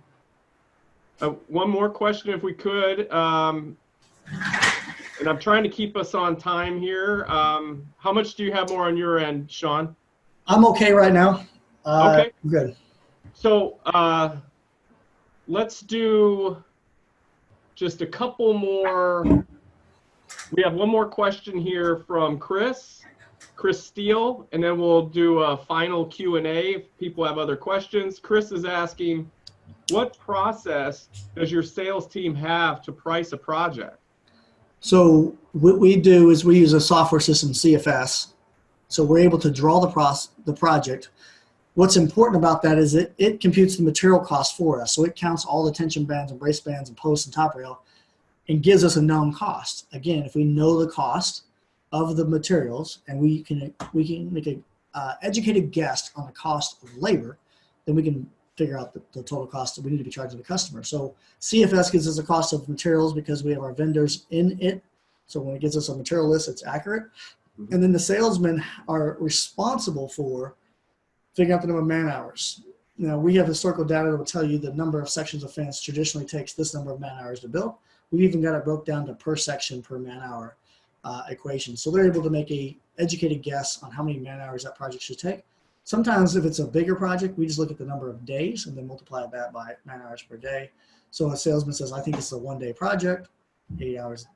One more question, if we could. And I'm trying to keep us on time here. How much do you have more on your end, Shawn? I'm okay right now. Okay. Good. So let's do just a couple more. We have one more question here from Chris Steele, and then we'll do a final Q&A if people have other questions. Chris is asking, what process does your sales team have to price a project? So what we do is we use a software system, CFS. So we're able to draw the project. What's important about that is it computes the material cost for us. So it counts all the tension bands and brace bands and posts and top rail and gives us a known cost. Again, if we know the cost of the materials and we can make a educated guess on the cost of labor, then we can figure out the total cost that we need to be charging the customer. So CFS gives us a cost of materials because we have our vendors in it. So when it gives us a material list, it's accurate. And then the salesmen are responsible for figuring out the number of man hours. Now, we have historical data that will tell you the number of sections of fence traditionally takes this number of man hours to build. We've even got it broke down to per section per man hour equation. So they're able to make a educated guess on how many man hours that project should take. Sometimes if it's a bigger project, we just look at the number of days and then multiply that by man hours per day. So a salesman says, I think this is a 1-day project, 8 hours,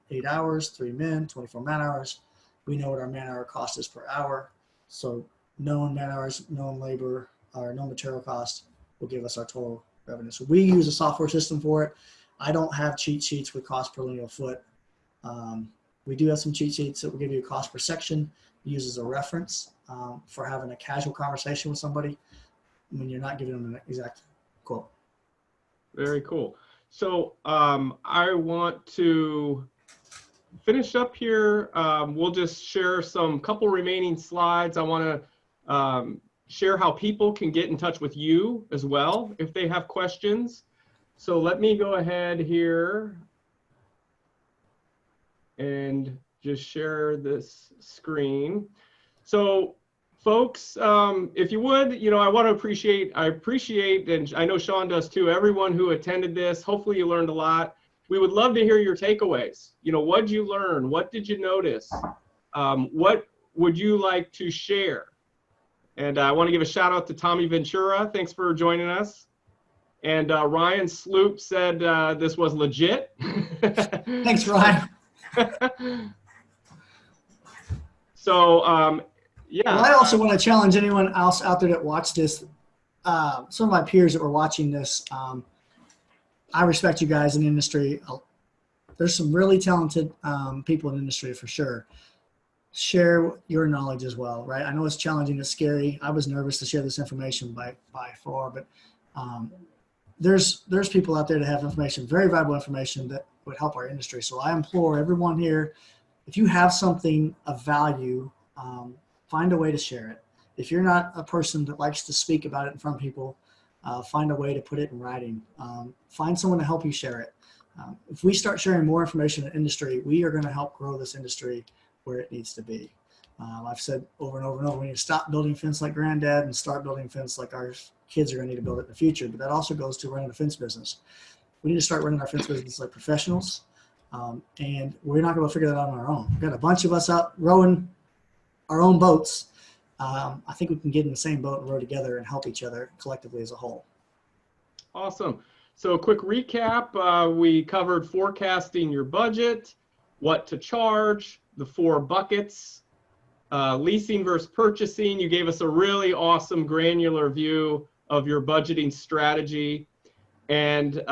3 men, 24 man hours. We know what our man hour cost is per hour. So known man hours, known labor, or known material cost will give us our total revenue. So we use a software system for it. I don't have cheat sheets with cost per lineal foot. We do have some cheat sheets that will give you a cost per section. Use as a reference for having a casual conversation with somebody when you're not giving them an exact quote. Very cool. So I want to finish up here, we'll just share some couple remaining slides. I want to share how people can get in touch with you as well if they have questions. So let me go ahead here and just share this screen. So folks, if you would, I want to I appreciate, and I know Shawn does too, everyone who attended this. Hopefully you learned a lot. We would love to hear your takeaways. What did you learn? What did you notice? What would you like to share? And I want to give a shout out to Tommy Ventura. Thanks for joining us. And Ryan Sloop said this was legit. Thanks, Ryan. So, yeah. Well, I also want to challenge anyone else out there that watched this. Some of my peers that were watching this, I respect you guys in the industry. There's some really talented people in the industry for sure. Share your knowledge as well, right? I know it's challenging, it's scary. I was nervous to share this information by far, but there's people out there that have information, very valuable information that would help our industry. So I implore everyone here, if you have something of value, find a way to share it. If you're not a person that likes to speak about it in front of people, find a way to put it in writing. Find someone to help you share it. If we start sharing more information in the industry, we are going to help grow this industry where it needs to be. I've said over and over and over, we need to stop building fence like granddad and start building fence like our kids are going to need to build it in the future. But that also goes to running a fence business. We need to start running our fence business like professionals. And we're not going to figure that out on our own. We've got a bunch of us out rowing our own boats. I think we can get in the same boat and row together and help each other collectively as a whole. Awesome. So a quick recap, we covered forecasting your budget, what to charge, the 4 buckets, leasing versus purchasing. You gave us a really awesome granular view of your budgeting strategy. And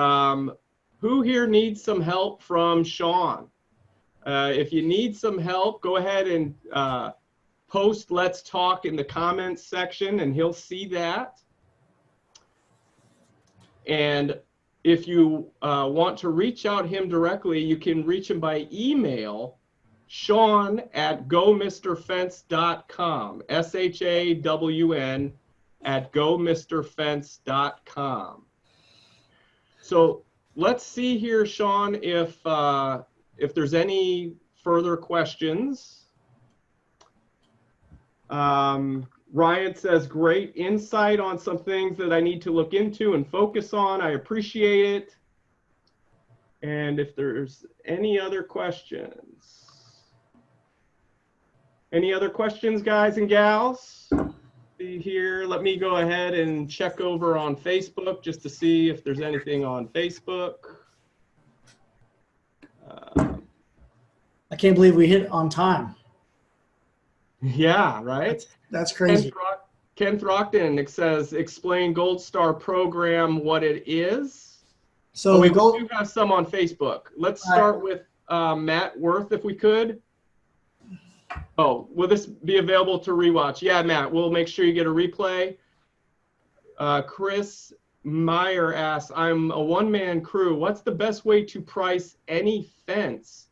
who here needs some help from Shawn? If you need some help, go ahead and post "Let's Talk" in the comments section, and he'll see that. And if you want to reach out him directly, you can reach him by email, Shawn@gomrfence.com, SHAWN @gomrfence.com. So let's see here, Shawn, if there's any further questions. Ryan says, great insight on some things that I need to look into and focus on. I appreciate it. And if there's any other questions. Any other questions, guys and gals? See here, let me go ahead and check over on Facebook just to see if there's anything on Facebook. I can't believe we hit on time. Yeah, right? That's crazy. Ken Throckton says, explain Gold Star program, what it is. So we do have some on Facebook. Let's start with Matt Worth, if we could. Oh, will this be available to rewatch? Yeah, Matt, we'll make sure you get a replay. Chris Meyer asks, I'm a one-man crew. What's the best way to price any fence?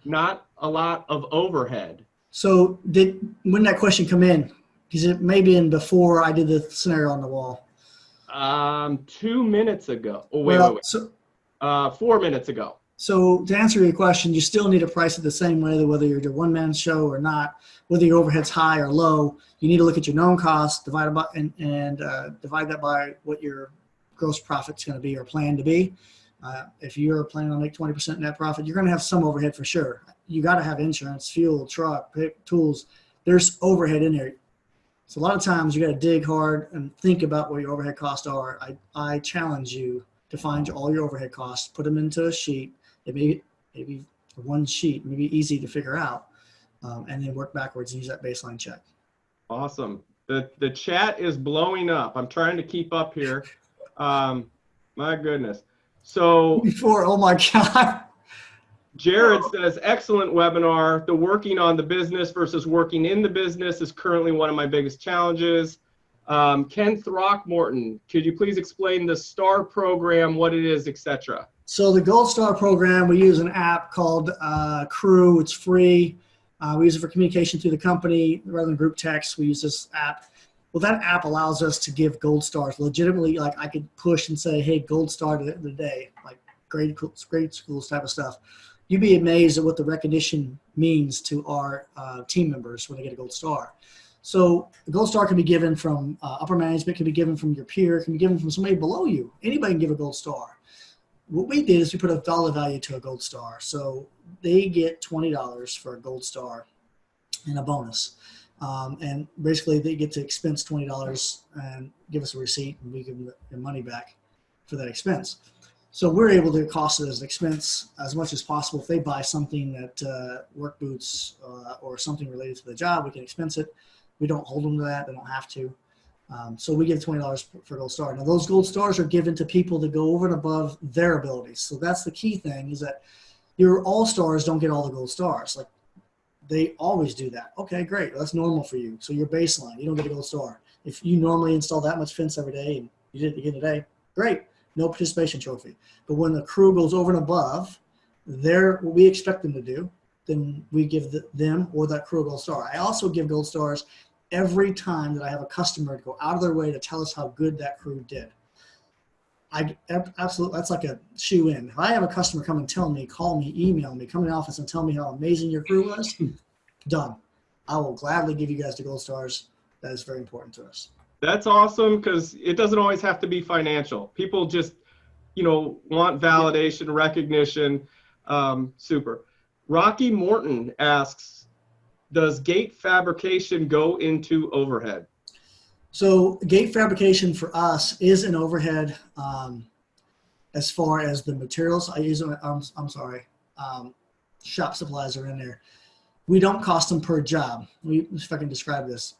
Not a lot of overhead. So when that question come in? Because it may be in before I did the scenario on the wall. 2 minutes ago. Oh, wait. 4 minutes ago. So to answer your question, you still need to price it the same way, whether you're a one-man show or not, whether your overhead's high or low. You need to look at your known costs, divide by, and divide that by what your gross profit's going to be or plan to be. If you're planning on make 20% net profit, you're going to have some overhead for sure. You got to have insurance, fuel, truck, tools. There's overhead in there. So a lot of times you got to dig hard and think about what your overhead costs are. I challenge you to find all your overhead costs, put them into a sheet. It may maybe one sheet, maybe easy to figure out, and then work backwards and use that baseline check. Awesome. The chat is blowing up. I'm trying to keep up here. My goodness. So oh my God. Jared says, excellent webinar. The working on the business versus working in the business is currently one of my biggest challenges. Ken Throckmorton, could you please explain the STAR program, what it is, etc.? So the Gold Star program, we use an app called Crew. It's free. We use it for communication through the company rather than group text. We use this app. Well, that app allows us to give gold stars legitimately. Like I could push and say, hey, gold star to the day, like grade schools type of stuff. You'd be amazed at what the recognition means to our team members when they get a gold star. So the gold star can be given from upper management, can be given from your peer, can be given from somebody below you. Anybody can give a gold star. What we did is we put a dollar value to a gold star. So they get $20 for a gold star and a bonus. And basically they get to expense $20 and give us a receipt, and we give them the money back for that expense. So we're able to cost it as an expense as much as possible. If they buy something that work boots or something related to the job, we can expense it. We don't hold them to that. They don't have to. So we give $20 for gold star. Now those gold stars are given to people that go over and above their abilities. So that's the key thing, is that your all-stars don't get all the gold stars. Like, they always do that. Okay, great. Well, that's normal for you. So your baseline, you don't get a gold star. If you normally install that much fence every day and you did it again today, great. No participation trophy. But when the crew goes over and above what we expect them to do, then we give them or that crew a gold star. I also give gold stars every time that I have a customer go out of their way to tell us how good that crew did. Absolutely, that's like a shoe in. If I have a customer come and tell me, call me, email me, come in the office and tell me how amazing your crew was, done. I will gladly give you guys the gold stars. That is very important to us. That's awesome, because it doesn't always have to be financial. People just, want validation, recognition. Super. Rocky Morton asks, does gate fabrication go into overhead? So gate fabrication for us is an overhead. As far as the materials I use, shop supplies are in there. We don't cost them per job. If I can describe this.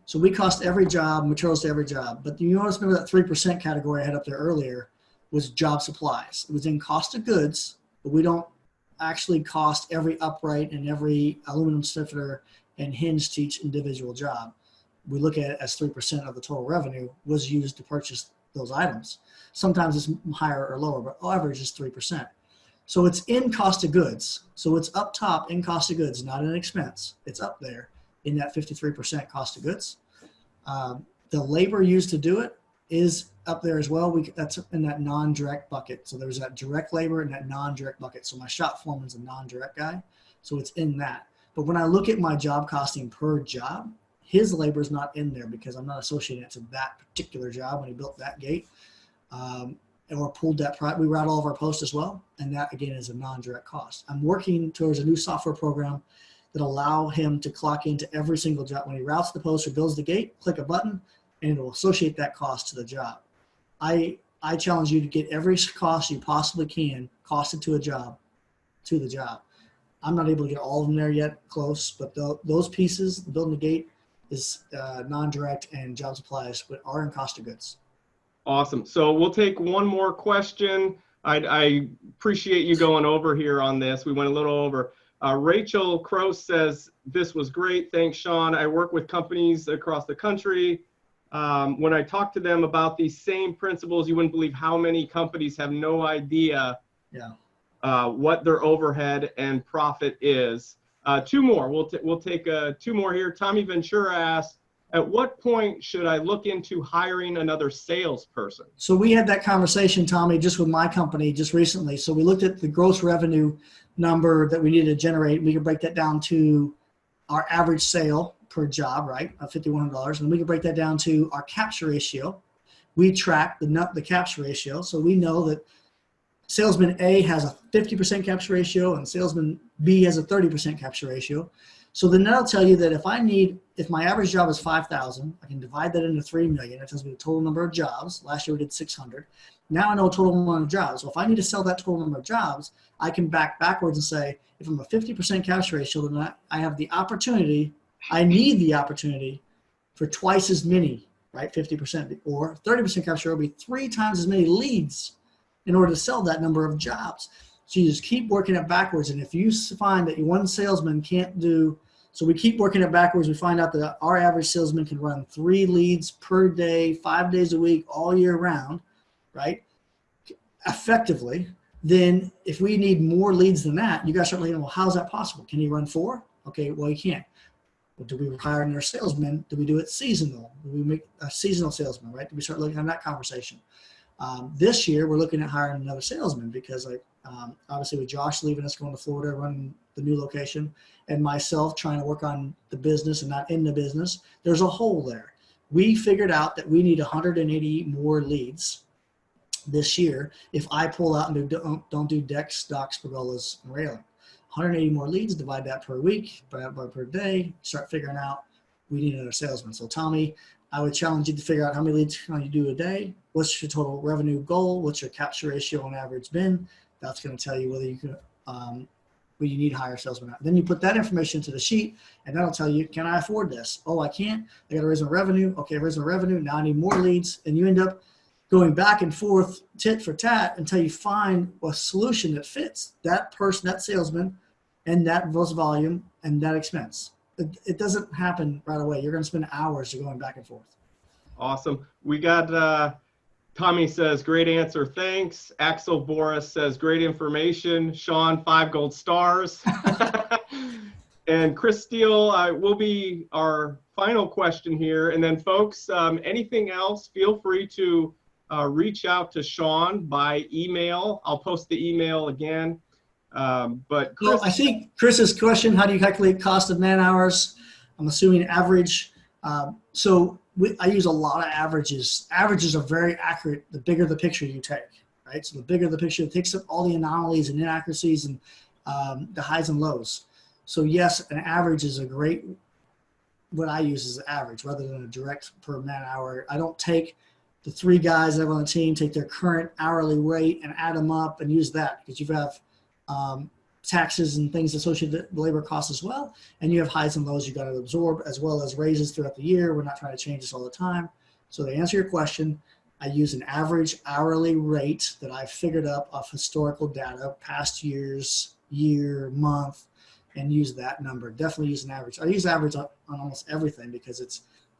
So we cost every job, materials to every job. But you notice, remember that 3% category I had up there earlier was job supplies. It was in cost of goods, but we don't actually cost every upright and every aluminum stiffener and hinge to each individual job. We look at it as 3% of the total revenue was used to purchase those items. Sometimes it's higher or lower, but on average is 3%. So it's in cost of goods. So it's up top in cost of goods, not an expense. It's up there in that 53% cost of goods. The labor used to do it is up there as well. That's in that non-direct bucket. So there's that direct labor and that non-direct bucket. So my shop foreman's a non-direct guy. So it's in that. But when I look at my job costing per job, his labor is not in there because I'm not associating it to that particular job when he built that gate or pulled that. We route all of our posts as well. And that, again, is a non-direct cost. I'm working towards a new software program that allow him to clock into every single job. When he routes the post or builds the gate, click a button, and it will associate that cost to the job. I challenge you to get every cost you possibly can costed to the job. I'm not able to get all of them there yet, close, but those pieces, building the gate, is non-direct, and job supplies but are in cost of goods. Awesome. So we'll take one more question. I appreciate you going over here on this. We went a little over. Rachel Crow says, this was great. Thanks, Shawn. I work with companies across the country. When I talk to them about these same principles, you wouldn't believe how many companies have no idea what their overhead and profit is. Two more. We'll take two more here. Tommy Ventura asks, at what point should I look into hiring another salesperson? So we had that conversation, Tommy, just with my company just recently. So we looked at the gross revenue number that we needed to generate. We could break that down to our average sale per job, right, of $5,100. And we could break that down to our capture ratio. We track the capture ratio. So we know that salesman A has a 50% capture ratio and salesman B has a 30% capture ratio. So then that'll tell you that if my average job is 5,000, I can divide that into 3 million. It tells me the total number of jobs. Last year we did 600. Now I know total number of jobs. So if I need to sell that total number of jobs, I can back backwards and say, if I'm a 50% capture ratio, then I have the opportunity, I need the opportunity for twice as many, right, 50%, or 30% capture will be 3 times as many leads in order to sell that number of jobs. So you just keep working it backwards. And if you find that one salesman can't do, so we keep working it backwards, we find out that our average salesman can run 3 leads per day, 5 days a week, all year round, right, effectively, Then if we need more leads than that, you guys start looking, well, how's that possible? Can you run 4? Okay, well, you can't. Well, do we hire another salesman? Do we do it seasonal? Do we make a seasonal salesman, right? Do we start looking at that conversation? This year, we're looking at hiring another salesman because, obviously, with Josh leaving us, going to Florida, running the new location, and myself trying to work on the business and not in the business, there's a hole there. We figured out that we need 180 more leads this year if I pull out and don't do decks, docks, pergolas, and railing. 180 more leads, divide that per week, per day, start figuring out we need another salesman. So Tommy, I would challenge you to figure out how many leads can you do a day, what's your total revenue goal, what's your capture ratio on average been. That's going to tell you whether you can, whether you need to hire a salesman or not. Then you put that information into the sheet, and that'll tell you, can I afford this? Oh, I can't. I got to raise my revenue. Okay, raise my revenue. Now I need more leads. And you end up going back and forth, tit for tat, until you find a solution that fits that person, that salesman, and that volume and that expense. It doesn't happen right away. You're going to spend hours going back and forth. Awesome. We got Tommy says, great answer, thanks. Axel Boris says, great information. Shawn, 5 gold stars. And Chris Steele will be our final question here. And then folks, anything else, feel free to reach out to Shawn by email. I'll post the email again. But Chris, I think Chris's question, how do you calculate cost of man hours? I'm assuming average. I use a lot of averages. Averages are very accurate the bigger the picture you take, right? So the bigger the picture, it takes up all the anomalies and inaccuracies and the highs and lows. So yes, an average is a great, what I use is an average rather than a direct per man hour. I don't take the 3 guys that have on the team, take their current hourly rate and add them up and use that, because you have taxes and things associated with labor costs as well. And you have highs and lows you got to absorb, as well as raises throughout the year. We're not trying to change this all the time. So to answer your question, I use an average hourly rate that I've figured up off historical data, past years, year, month, and use that number. Definitely use an average. I use average on almost everything because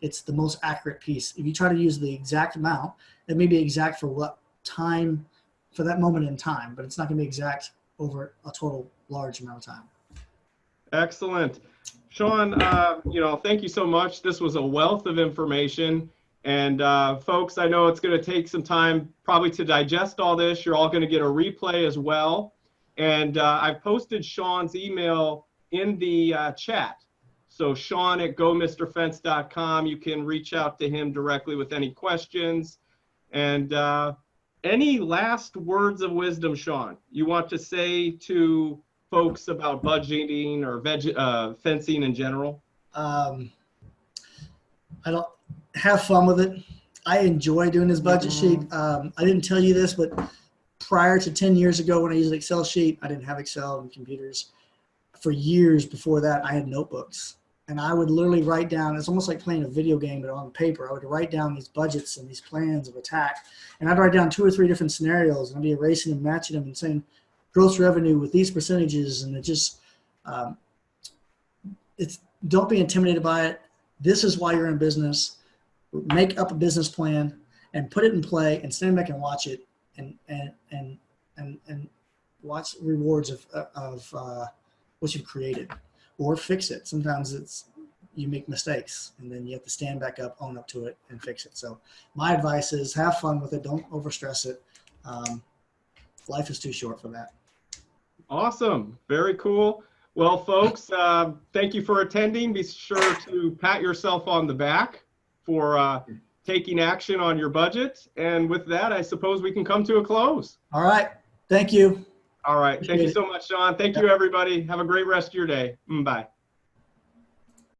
it's the most accurate piece. If you try to use the exact amount, it may be exact for what time, for that moment in time, but it's not going to be exact over a total large amount of time. Excellent. Shawn, thank you so much. This was a wealth of information. And folks, I know it's going to take some time probably to digest all this. You're all going to get a replay as well. And I've posted Shawn's email in the chat. So Shawn at gomrfence.com. You can reach out to him directly with any questions. And any last words of wisdom, Shawn, you want to say to folks about budgeting or fencing in general? I don't have fun with it. I enjoy doing this budget sheet. I didn't tell you this, but prior to 10 years ago when I used an Excel sheet, I didn't have Excel and computers. For years before that, I had notebooks. And I would literally write down, it's almost like playing a video game, but on paper. I would write down these budgets and these plans of attack. And I'd write down 2 or 3 different scenarios, and I'd be erasing and matching them and saying gross revenue with these percentages. And it just, don't be intimidated by it. This is why you're in business. Make up a business plan and put it in play and stand back and watch it and watch the rewards of what you've created. Or fix it. Sometimes you make mistakes and then you have to stand back up, own up to it, and fix it. So my advice is have fun with it. Don't overstress it. Life is too short for that. Awesome. Very cool. Well, folks, thank you for attending. Be sure to pat yourself on the back for taking action on your budget. And with that, I suppose we can come to a close. All right. Thank you. All right. Thank you so much, Shawn. Thank you, everybody. Have a great rest of your day. Bye.